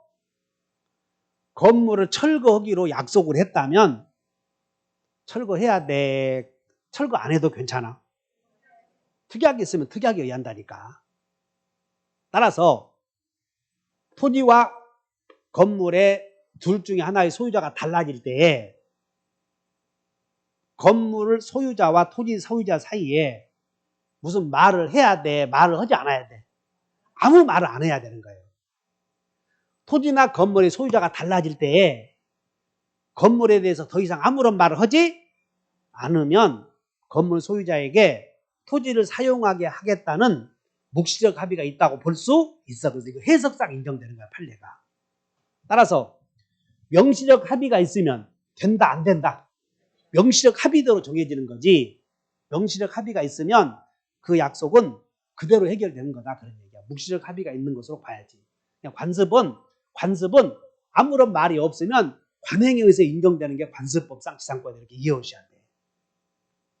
건물을 철거하기로 약속을 했다면 철거해야 돼. 철거 안 해도 괜찮아. 특약이 있으면 특약에 의한다니까. 따라서 토지와 건물의 둘 중에 하나의 소유자가 달라질 때 건물 소유자와 토지 소유자 사이에 무슨 말을 해야 돼? 말을 하지 않아야 돼? 아무 말을 안 해야 되는 거예요. 토지나 건물의 소유자가 달라질 때 건물에 대해서 더 이상 아무런 말을 하지 않으면 건물 소유자에게 토지를 사용하게 하겠다는 묵시적 합의가 있다고 볼 수 있어. 그래서 이거 해석상 인정되는 거야, 판례가. 따라서 명시적 합의가 있으면 된다, 안 된다? 명시적 합의대로 정해지는 거지. 명시적 합의가 있으면 그 약속은 그대로 해결되는 거다, 그런 얘기야. 묵시적 합의가 있는 것으로 봐야지. 그냥 관습은 아무런 말이 없으면 관행에 의해서 인정되는 게 관습법상 지상권 이렇게 이해하셔야 돼.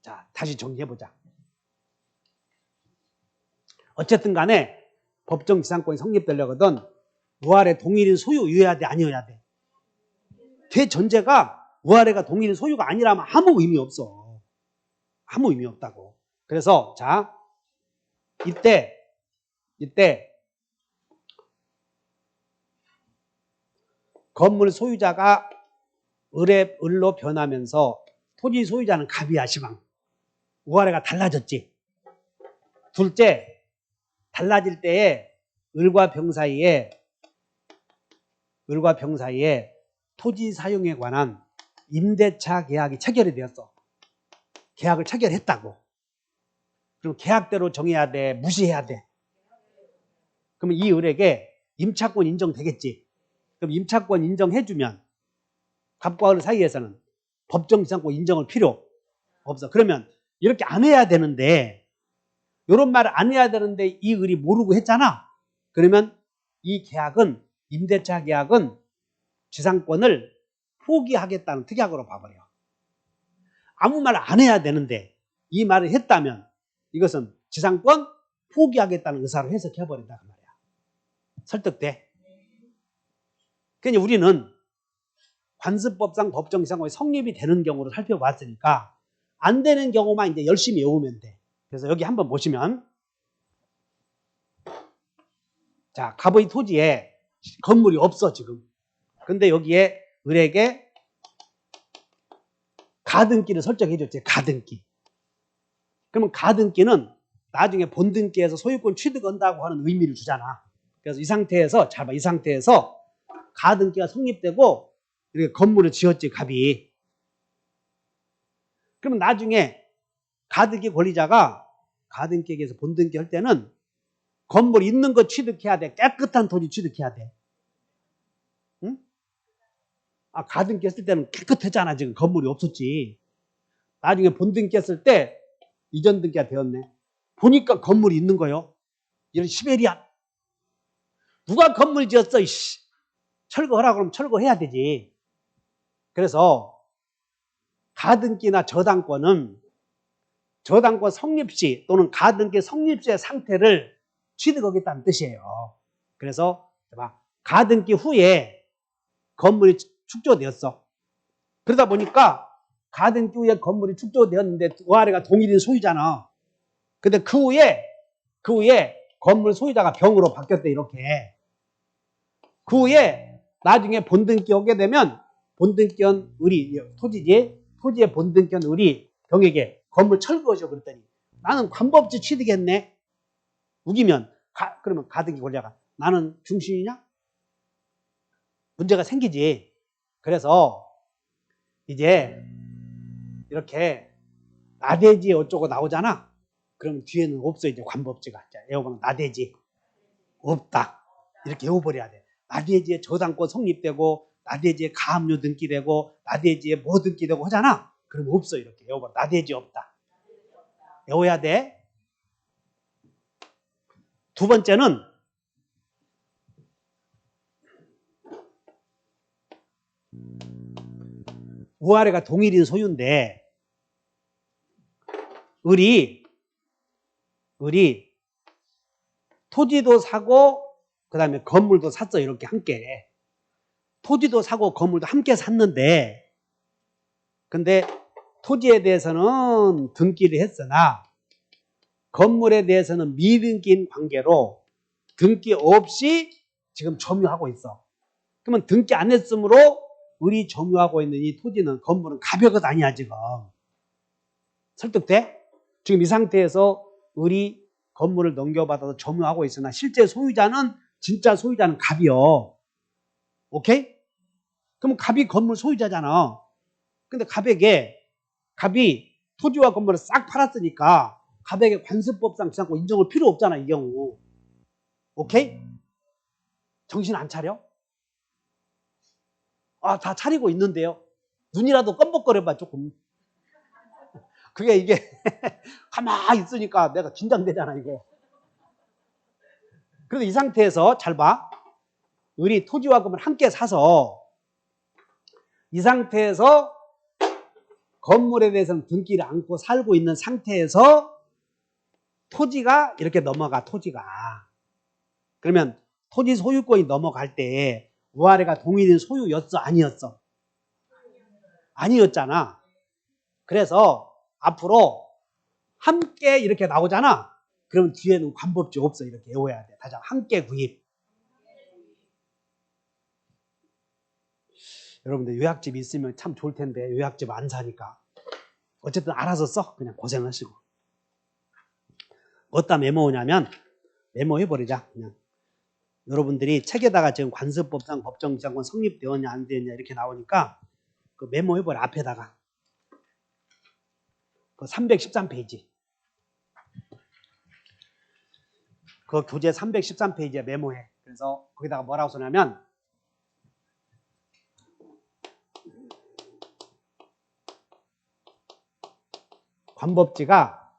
자, 다시 정리해보자. 어쨌든 간에 법정 지상권이 성립되려거든 우아래 동일인 소유여야 돼, 아니어야 돼? 대전제가 우아래가 동일인 소유가 아니라면 아무 의미 없어. 아무 의미 없다고. 그래서 자, 이때 건물 소유자가 을로 변하면서 토지 소유자는 갑이야, 시방. 우아래가 달라졌지. 둘째, 달라질 때에 을과 병 사이에 토지 사용에 관한 임대차 계약이 체결이 되었어. 계약을 체결했다고. 그럼 계약대로 정해야 돼, 무시해야 돼? 그러면 이 을에게 임차권 인정되겠지. 그럼 임차권 인정해주면 갑과 을 사이에서는 법정지상권 인정을 필요 없어. 그러면 이렇게 안 해야 되는데, 이런 말을 안 해야 되는데 이 을이 모르고 했잖아. 그러면 이 계약은, 임대차 계약은 지상권을 포기하겠다는 특약으로 봐버려. 아무 말 안 해야 되는데 이 말을 했다면 이것은 지상권 포기하겠다는 의사로 해석해버린다, 그 말이야. 설득돼? 그러니까 우리는 관습법상 법정지상권이 성립이 되는 경우를 살펴봤으니까 안 되는 경우만 이제 열심히 외우면 돼. 그래서 여기 한번 보시면, 자, 갑의 토지에 건물이 없어 지금. 근데 여기에 을에게 가등기를 설정해 줬지. 가등기. 그러면 가등기는 나중에 본등기에서 소유권 취득한다고 하는 의미를 주잖아. 그래서 이 상태에서, 잘 봐, 이 상태에서 가등기가 성립되고 이렇게 건물을 지었지, 갑이. 그러면 나중에 가등기 권리자가 가등기에서 본등기 할 때는 건물 있는 거 취득해야 돼. 깨끗한 토지 취득해야 돼. 응? 가등기 깼을 때는 깨끗했잖아. 지금 건물이 없었지. 나중에 본등기 깼을 때 이전 등기가 되었네. 보니까 건물이 있는 거요. 이런 시베리아. 누가 건물 지었어? 이씨. 철거하라 그러면 철거해야 되지. 그래서 가등기나 저당권은 저당권 성립시 또는 가등기 성립시의 상태를 취득하겠다는 뜻이에요. 그래서 가등기 후에 건물이 축조되었어. 그러다 보니까 가등기 후에 건물이 축조되었는데 위아래가 동일인 소유잖아. 근데 그 후에 건물 소유자가 병으로 바뀌었대. 이렇게. 그 후에 나중에 본등기 오게 되면 본등기한 의리, 토지의 본등기한 의리 병에게 건물 철거하죠. 그랬더니 나는 관법지 취득했네. 우기면 그러면 가등기 권자가 나는 중신이냐? 문제가 생기지. 그래서 이제 이렇게 나대지 어쩌고 나오잖아. 그럼 뒤에는 없어. 이제 관법지가. 자, 에어컨은 나대지 없다. 이렇게 외워버려야 돼. 나대지에 저당권 성립되고 나대지에 가압류 등기되고 나대지에 뭐 등기되고 하잖아. 그럼 없어. 이렇게 외워버려. 나대지 없다. 외워야 돼. 두 번째는 위아래가 동일인 소유인데 을이 토지도 사고 그 다음에 건물도 샀어. 이렇게 함께. 토지도 사고 건물도 함께 샀는데 근데 토지에 대해서는 등기를 했으나 건물에 대해서는 미등기인 관계로 등기 없이 지금 점유하고 있어. 그러면 등기 안 했으므로 을이 점유하고 있는 이 토지는 건물은 가벼가 아니야. 지금 설득돼? 지금 이 상태에서 을이 건물을 넘겨받아서 점유하고 있으나 실제 소유자는 진짜 소유자는 갑이요. 오케이? 그럼 갑이 건물 소유자잖아. 근데 갑이 토지와 건물을 싹 팔았으니까 갑에게 관습법상 지상권 인정을 필요 없잖아. 이 경우. 오케이? 정신 안 차려? 다 차리고 있는데요. 눈이라도 껌뻑거려봐 조금. 그게 이게 가만히 있으니까 내가 긴장되잖아 이게. 그래서 이 상태에서 잘 봐. 을이 토지와 건물을 함께 사서 이 상태에서 건물에 대해서는 등기를 안고 살고 있는 상태에서 토지가 이렇게 넘어가. 토지가. 그러면 토지 소유권이 넘어갈 때 위아래가 동일인 소유였어? 아니었어? 아니었잖아. 그래서 앞으로 함께 이렇게 나오잖아. 그럼 뒤에는 관법지 없어. 이렇게 외워야 돼. 다시 함께 구입. 여러분들 요약집 있으면 참 좋을 텐데 요약집 안 사니까. 어쨌든 알아서 써. 그냥 고생하시고. 어디다 메모하냐면 메모해버리자. 그냥. 여러분들이 책에다가 지금 관습법상 법정지상권 성립되었냐 안 되었냐 이렇게 나오니까 그 메모해버려. 앞에다가. 그 313페이지. 그 교재 313페이지에 메모해. 그래서 거기다가 뭐라고 써냐면 관법지가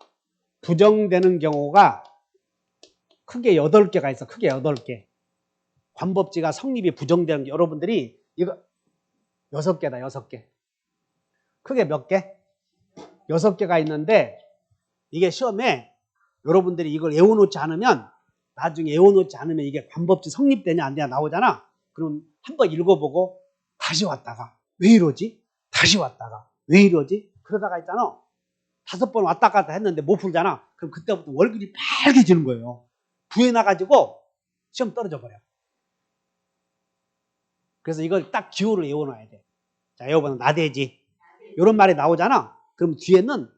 부정되는 경우가 크게 8개가 있어. 크게 8개. 관법지가 성립이 부정되는 게 여러분들이 이거 6개다. 6개. 크게 몇 개? 6개가 있는데 이게 시험에 여러분들이 이걸 외워놓지 않으면 나중에 외워놓지 않으면 이게 관법지 성립되냐 안 되냐 나오잖아. 그럼 한번 읽어보고 다시 왔다가 왜 이러지? 다시 왔다가 왜 이러지? 그러다가 있잖아. 5번 왔다 갔다 했는데 못 풀잖아. 그럼 그때부터 얼굴이 빨개지는 거예요. 부해 나가지고 시험 떨어져 버려. 그래서 이걸 딱 기호를 외워놔야 돼. 자, 외워보면 나대지. 이런 말이 나오잖아. 그럼 뒤에는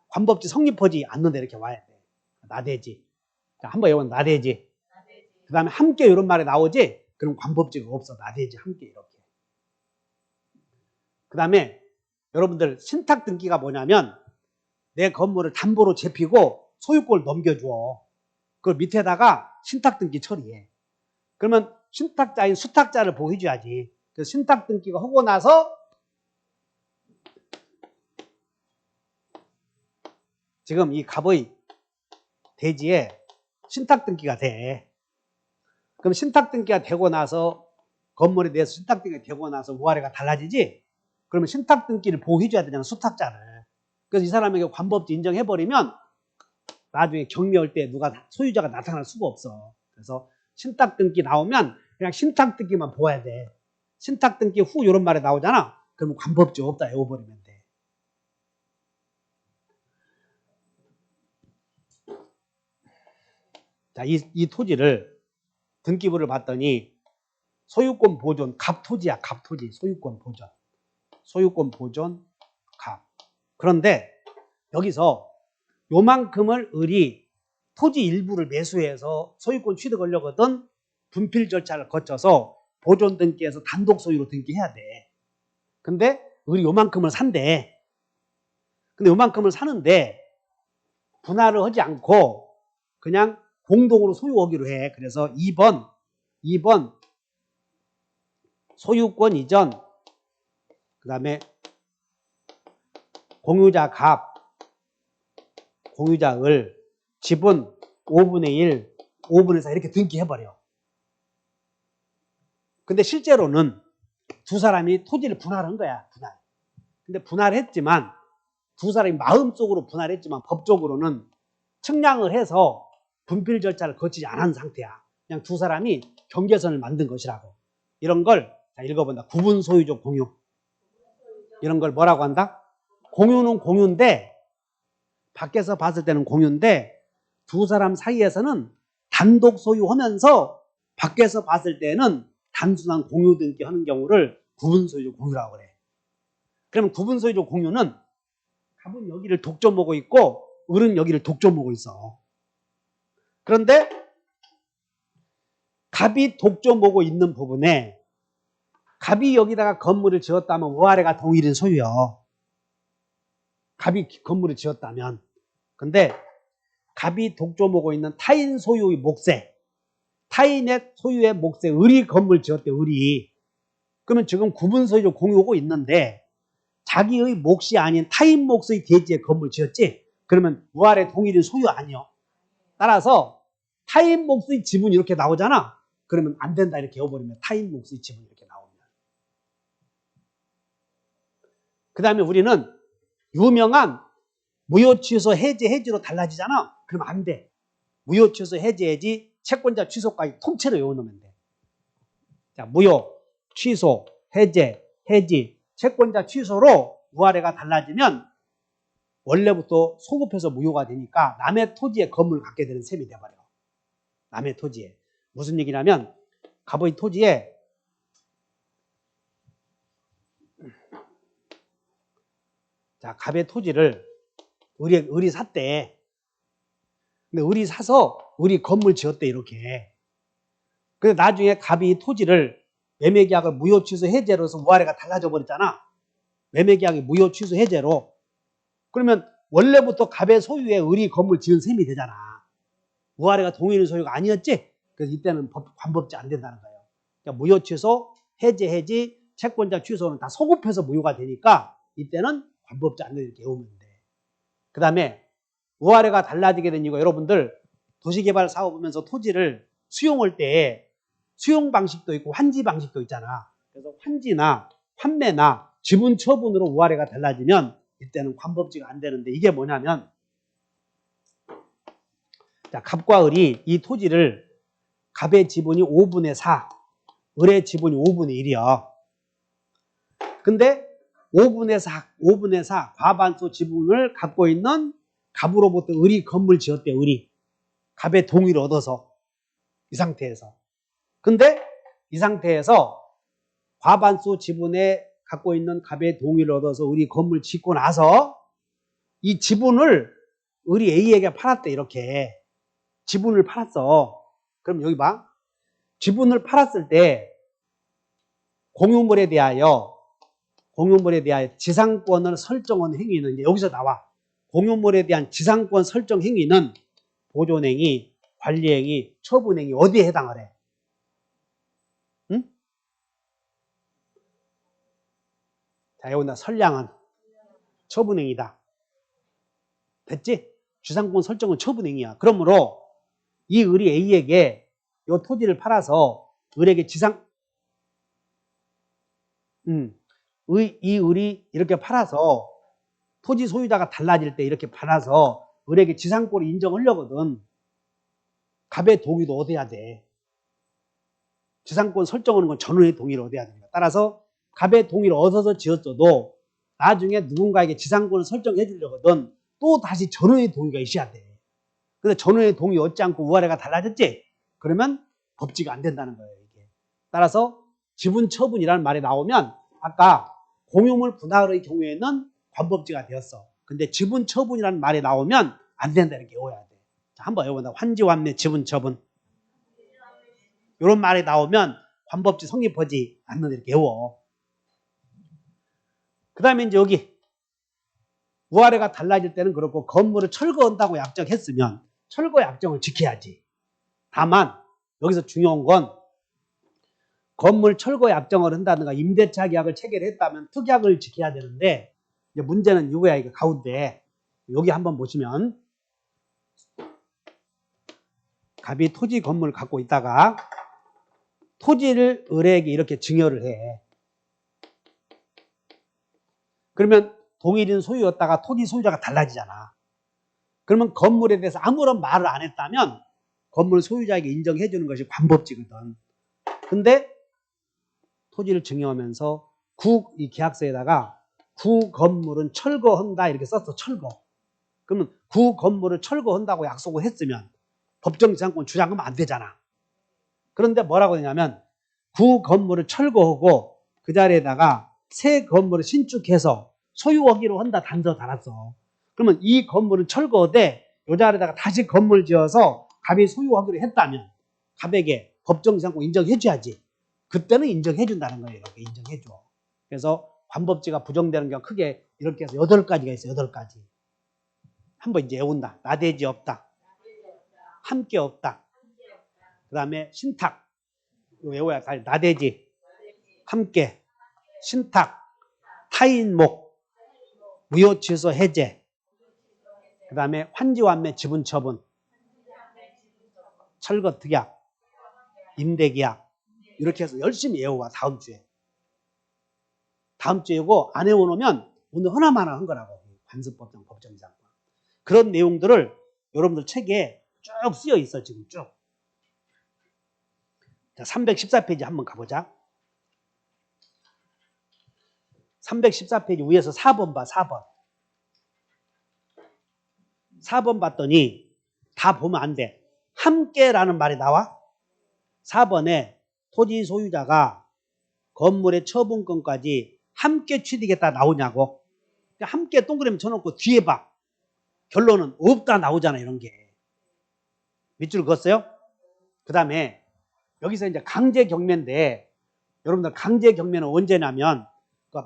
관법지 성립하지 않는데 이렇게 와야 돼. 나대지. 자, 한번 외워보면 나대지. 그 다음에 함께 이런 말이 나오지. 그럼 관법지가 없어. 나대지 함께 이렇게. 그 다음에 여러분들 신탁 등기가 뭐냐면 내 건물을 담보로 잡히고 소유권을 넘겨줘. 그걸 밑에다가 신탁 등기 처리해. 그러면 신탁자인 수탁자를 보호해줘야지. 그래서 신탁 등기가 하고 나서 지금 이 갑의 대지에 신탁 등기가 돼. 그럼 신탁 등기가 되고 나서 건물에 대해서 신탁 등기가 되고 나서 위아래가 달라지지? 그러면 신탁 등기를 보호해줘야 되잖아, 수탁자를. 그래서 이 사람에게 관법지 인정해버리면 나중에 경매할 때 누가 소유자가 나타날 수가 없어. 그래서 신탁 등기 나오면 그냥 신탁 등기만 보아야 돼. 신탁 등기 후 이런 말이 나오잖아. 그러면 관법지 없다 외워버리면 돼. 자, 이 토지를 등기부를 봤더니 소유권 보존 갑토지야. 갑토지. 소유권 보존. 소유권 보존 갑. 그런데 여기서 요만큼을 을이 토지 일부를 매수해서 소유권 취득하려거든 분필 절차를 거쳐서 보존 등기해서 단독 소유로 등기해야 돼. 근데 을이 요만큼을 산대. 근데 요만큼을 사는데 분할을 하지 않고 그냥 공동으로 소유하기로 해. 그래서 2번 소유권 이전, 그 다음에 공유자 갑, 공유자 을, 지분 5분의 1, 5분의 4 이렇게 등기해버려. 근데 실제로는 두 사람이 토지를 분할한 거야. 분할. 근데 분할했지만 두 사람이 마음속으로 분할했지만 법적으로는 측량을 해서 분필 절차를 거치지 않은 상태야. 그냥 두 사람이 경계선을 만든 것이라고. 이런 걸 읽어본다. 구분 소유적 공유. 이런 걸 뭐라고 한다? 공유는 공유인데 밖에서 봤을 때는 공유인데 두 사람 사이에서는 단독 소유하면서 밖에서 봤을 때는 단순한 공유 등기 하는 경우를 구분 소유적 공유라고 그래. 그러면 구분 소유적 공유는 갑은 여기를 독점하고 있고 을은 여기를 독점하고 있어. 그런데 갑이 독점하고 있는 부분에 갑이 여기다가 건물을 지었다면 위아래가 동일인 소유요. 갑이 건물을 지었다면. 근데 갑이 독점하고 있는 타인 소유의 몫에 타인의 소유의 몫에 을이 건물 지었대. 을이. 그러면 지금 구분 소유적 공유하고 있는데 자기의 몫이 아닌 타인 몫의 대지에 건물 지었지? 그러면 위아래 동일인 소유 아니요. 따라서 타인 몫의 지분이 이렇게 나오잖아. 그러면 안 된다 이렇게 해버리면 타인 몫의 지분이 이렇게 나오면. 그 다음에 우리는 유명한 무효 취소 해지 해지로 달라지잖아. 그러면 안 돼. 무효 취소 해지 해지 채권자 취소까지 통째로 외워놓으면 돼. 자, 무효 취소 해제 해지 채권자 취소로 위아래가 달라지면 원래부터 소급해서 무효가 되니까 남의 토지에 건물을 갖게 되는 셈이 돼버려. 남의 토지에. 무슨 얘기냐면 갑의 토지에 자, 갑의 토지를 을이 샀대. 근데 을이 사서 을이 건물 지었대 이렇게. 근데 나중에 갑이 토지를 매매계약을 무효 취소 해제로서 위아래가 달라져 버렸잖아. 매매계약이 무효 취소 해제로. 그러면 원래부터 갑의 소유에 을이 건물 지은 셈이 되잖아. 위아래가 동일인 소유가 아니었지? 그래서 이때는 관법지 안 된다는 거예요. 그러니까 무효 취소, 해제 해지, 채권자 취소는 다 소급해서 무효가 되니까 이때는 관법지 안 된다 이렇게 외우면 돼. 그 다음에 위아래가 달라지게 된 이유가 여러분들 도시개발 사업하면서 토지를 수용할 때 수용 방식도 있고 환지 방식도 있잖아. 그래서 환지나 환매나 지분 처분으로 위아래가 달라지면 이때는 관법지가 안 되는데 이게 뭐냐면 자, 갑과 을이 이 토지를 갑의 지분이 5분의 4, 을의 지분이 5분의 1이야. 근데 5분의 4 과반수 지분을 갖고 있는 갑으로부터 을이 건물 지었대. 을이. 갑의 동의를 얻어서 이 상태에서. 근데 이 상태에서 과반수 지분에 갖고 있는 갑의 동의를 얻어서 을이 건물 짓고 나서 이 지분을 을이 A에게 팔았대. 이렇게. 지분을 팔았어. 그럼 여기 봐. 지분을 팔았을 때 공유물에 대하여 지상권을 설정한 행위는 이제 여기서 나와. 공유물에 대한 지상권 설정 행위는 보존행위, 관리행위, 처분행위 어디에 해당을 해? 응? 자, 여기다 선량은 처분행위다. 됐지? 주상권 설정은 처분행위야. 그러므로 이 을이 A에게 이 토지를 팔아서 을에게 이 을이 이렇게 팔아서 토지 소유자가 달라질 때 이렇게 팔아서 을에게 지상권을 인정하려거든. 갑의 동의도 얻어야 돼. 지상권 설정하는 건 전원의 동의를 얻어야 됩니다. 따라서 갑의 동의를 얻어서 지었어도 나중에 누군가에게 지상권을 설정해 주려거든 또 다시 전원의 동의가 있어야 돼. 근데 전원의 동의 얻지 않고 우아래가 달라졌지? 그러면 법지가 안 된다는 거예요, 이게. 따라서 지분 처분이라는 말이 나오면 아까 공유물 분할의 경우에는 관법지가 되었어. 근데 지분 처분이라는 말이 나오면 안 된다 이렇게 외워야 돼. 자, 한번 외워본다. 환지환매 지분 처분. 이런 말이 나오면 관법지 성립하지 않는다 이렇게 외워. 그 다음에 이제 여기 우아래가 달라질 때는 그렇고 건물을 철거한다고 약정했으면 철거 약정을 지켜야지. 다만 여기서 중요한 건 건물 철거 약정을 한다든가 임대차 계약을 체결했다면 특약을 지켜야 되는데 이제 문제는 이거야. 이게 가운데 여기 한번 보시면 갑이 토지 건물을 갖고 있다가 토지를 을에게 이렇게 증여를 해. 그러면 동일인 소유였다가 토지 소유자가 달라지잖아. 그러면 건물에 대해서 아무런 말을 안 했다면 건물 소유자에게 인정해 주는 것이 관법지거든. 근데 토지를 증여하면서 이 계약서에다가 구 건물은 철거한다 이렇게 썼어. 철거. 그러면 구 건물을 철거한다고 약속을 했으면 법정지상권 주장하면 안 되잖아. 그런데 뭐라고 되냐면 구 건물을 철거하고 그 자리에다가 새 건물을 신축해서 소유하기로 한다 단서 달았어. 그러면 이 건물은 철거돼 이 자리에다가 다시 건물 지어서 갑이 소유하기로 했다면 갑에게 법정지상권 인정해줘야지. 그때는 인정해준다는 거예요. 이렇게 인정해줘. 그래서 관법지가 부정되는 경우 크게 이렇게 해서 8가지가 있어요. 8가지. 한번 이제 외운다. 나대지 없다. 함께 없다. 그 다음에 신탁. 외워야 돼. 나대지. 함께. 신탁. 타인목. 무효취소 해제. 그 다음에 환지환매 지분처분. 철거특약. 임대계약. 이렇게 해서 열심히 외워봐. 다음 주에. 다음 주에 이거 안 외워놓으면 오늘 하나만 한 거라고. 관습법정 법정지상권. 그런 내용들을 여러분들 책에 쭉 쓰여 있어. 지금 쭉. 자, 314페이지 한번 가보자. 314페이지 위에서 4번 봐. 4번. 4번 봤더니 다 보면 안 돼. 함께라는 말이 나와. 4번에 토지 소유자가 건물의 처분권까지 함께 취득했다 나오냐고. 함께 동그라미 쳐놓고 뒤에 봐. 결론은 없다 나오잖아. 이런 게. 밑줄 그었어요? 그 다음에 여기서 이제 강제 경매인데 여러분들 강제 경매는 언제냐면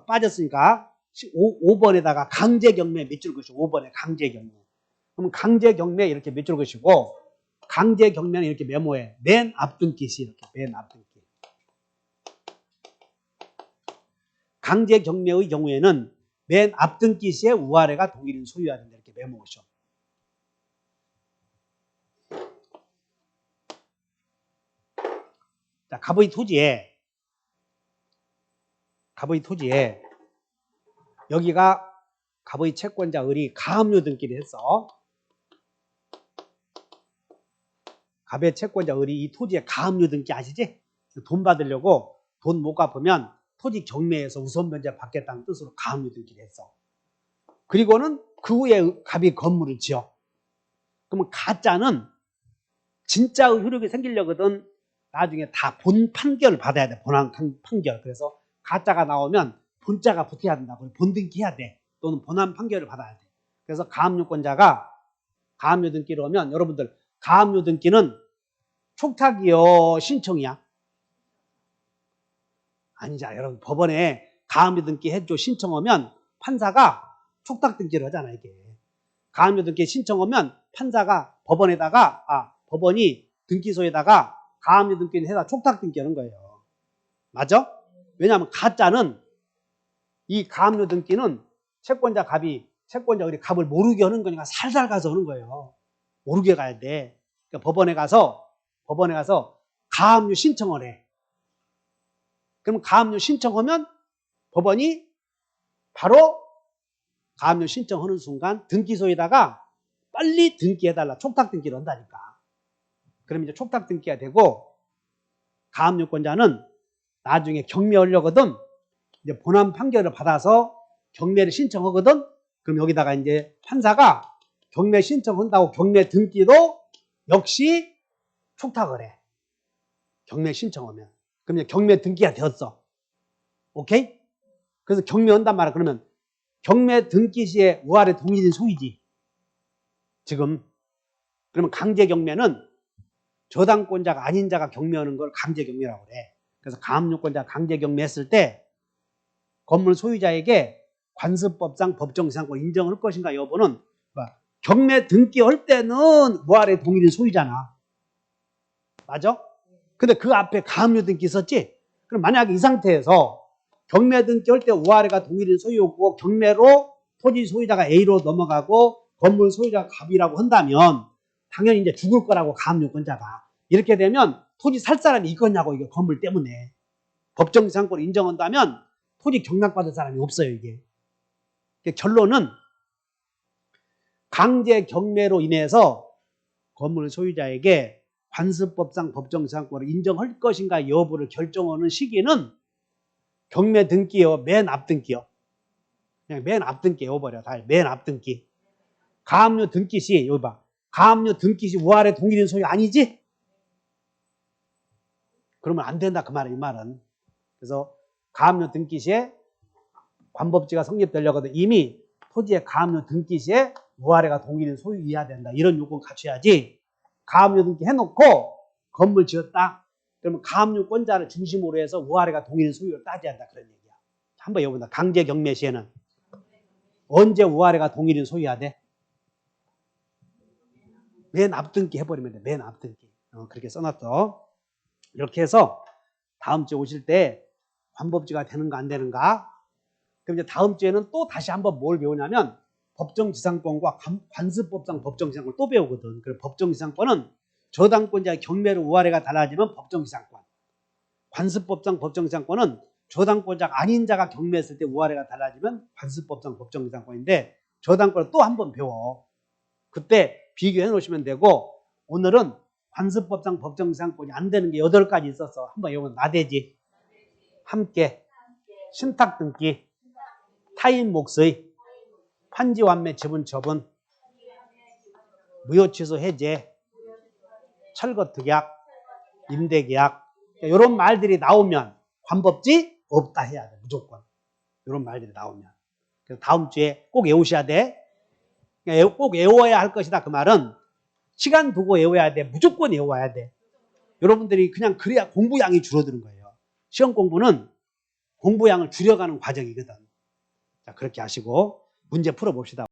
빠졌으니까 5번에다가 강제 경매 밑줄 그으시고 5번에 강제 경매. 그럼 강제 경매 이렇게 밑줄 그으시고 강제 경매는 이렇게 메모해. 맨 앞등깃이 이렇게 맨 앞등깃. 강제 경매의 경우에는 맨 앞등깃에 우아래가 동일인 소유해야 된다. 이렇게 메모하셔. 자, 갑의 토지에 여기가 갑의 채권자 을이 가압류 등기를 했어. 갑의 채권자 을이 이 토지에 가압류 등기 아시지? 돈 받으려고 돈 못 갚으면 토지 경매에서 우선 변제 받겠다는 뜻으로 가압류 등기를 했어. 그리고는 그 후에 갑이 건물을 지어. 그러면 가짜는 진짜의 효력이 생기려거든 나중에 다 본 판결을 받아야 돼. 본안 판결. 그래서 가짜가 나오면 본자가 붙어야 된다고. 본등기 해야 돼. 또는 본안 판결을 받아야 돼. 그래서 가압류권자가 가압류 등기로 오면 여러분들 가압류 등기는 촉탁이요 신청이야? 아니잖아. 여러분 법원에 가압류 등기 해줘 신청하면 판사가 촉탁 등기를 하잖아. 이게 가압류 등기 신청하면 판사가 법원이 등기소에다가 가압류 등기를 해다 촉탁 등기하는 거예요. 맞아? 왜냐하면 가짜는 이 가압류 등기는 채권자 우리 갑을 모르게 하는 거니까 살살 가서 하는 거예요. 모르게 가야 돼. 그러니까 법원에 가서 가압류 신청을 해. 그럼 가압류 신청하면 법원이 바로 가압류 신청하는 순간 등기소에다가 빨리 등기해달라. 촉탁 등기를 한다니까. 그럼 이제 촉탁 등기가 되고 가압류권자는 나중에 경매하려거든. 이제 본안 판결을 받아서 경매를 신청하거든. 그럼 여기다가 이제 판사가 경매 신청한다고 경매 등기도 역시 촉탁을 해. 경매 신청하면. 그럼 이제 경매 등기가 되었어. 오케이? 그래서 경매한단 말이야. 그러면 경매 등기 시에 우할에 동일인 소유지. 지금. 그러면 강제 경매는 저당권자가 아닌 자가 경매하는 걸 강제 경매라고 그래. 그래서 가압류권자가 강제 경매했을 때 건물 소유자에게 관습법상 법정지상권 인정할 것인가 여부는 경매 등기할 때는 우할에 동일인 소유잖아. 맞아? 근데 그 앞에 가압류 등기 있었지? 그럼 만약에 이 상태에서 경매 등기할 때 우할에가 동일인 소유고 경매로 토지 소유자가 A로 넘어가고 건물 소유자가 갑이라고 한다면 당연히 이제 죽을 거라고 가압류권자가. 이렇게 되면 토지 살 사람이 있겠냐고 이게 건물 때문에. 법정지상권 인정한다면 토지 경락받을 사람이 없어요 이게. 결론은 강제 경매로 인해서 건물 소유자에게 관습법상 법정지상권을 인정할 것인가 여부를 결정하는 시기는 경매 등기요, 맨 앞등기요. 그냥 맨 앞등기 외워버려. 다 맨 앞등기. 가압류 등기 시, 여기 봐. 가압류 등기 시 우할에 동일인 소유 아니지? 그러면 안 된다 그 말이야 이 말은. 그래서 가압류 등기 시에 관법지가 성립되려거든 이미 토지의 가압류 등기 시에 우할에가 동일인 소유이어야 된다. 이런 요건 갖춰야지. 가압류 등기 해놓고 건물 지었다. 그러면 가압류권자를 중심으로 해서 우할에가 동일인 소유를 따져야 한다. 그런 얘기야. 한번 여쭤본다. 강제 경매 시에는 언제 우할에가 동일인 소유해야 돼? 맨 앞등기 해버리면 돼. 맨 앞등기. 그렇게 써놨어. 이렇게 해서 다음 주에 오실 때 관법지가 되는가 안 되는가. 그럼 이제 다음 주에는 또 다시 한번 뭘 배우냐면 법정지상권과 관습법상 법정지상권을 또 배우거든. 그래서 법정지상권은 저당권자의 경매로 우할에가 달라지면 법정지상권. 관습법상 법정지상권은 저당권자가 아닌 자가 경매했을 때 우할에가 달라지면 관습법상 법정지상권인데 저당권을 또 한번 배워. 그때 비교해 놓으시면 되고 오늘은 관습법상 법정지상권이 안 되는 게 8가지 있었어. 한번 이건 나대지. 함께, 신탁등기, 타인 몫의, 판지완매 지분 처분, 무효취소 해제, 철거특약, 임대계약 이런 말들이 나오면 관법지 없다 해야 돼. 무조건. 이런 말들이 나오면. 그래서 다음 주에 꼭 외우셔야 돼. 꼭 외워야 할 것이다. 그 말은 시간 두고 외워야 돼. 무조건 외워야 돼. 여러분들이 그냥 그래야 공부량이 줄어드는 거예요. 시험 공부는 공부량을 줄여가는 과정이거든. 자, 그렇게 하시고 문제 풀어봅시다.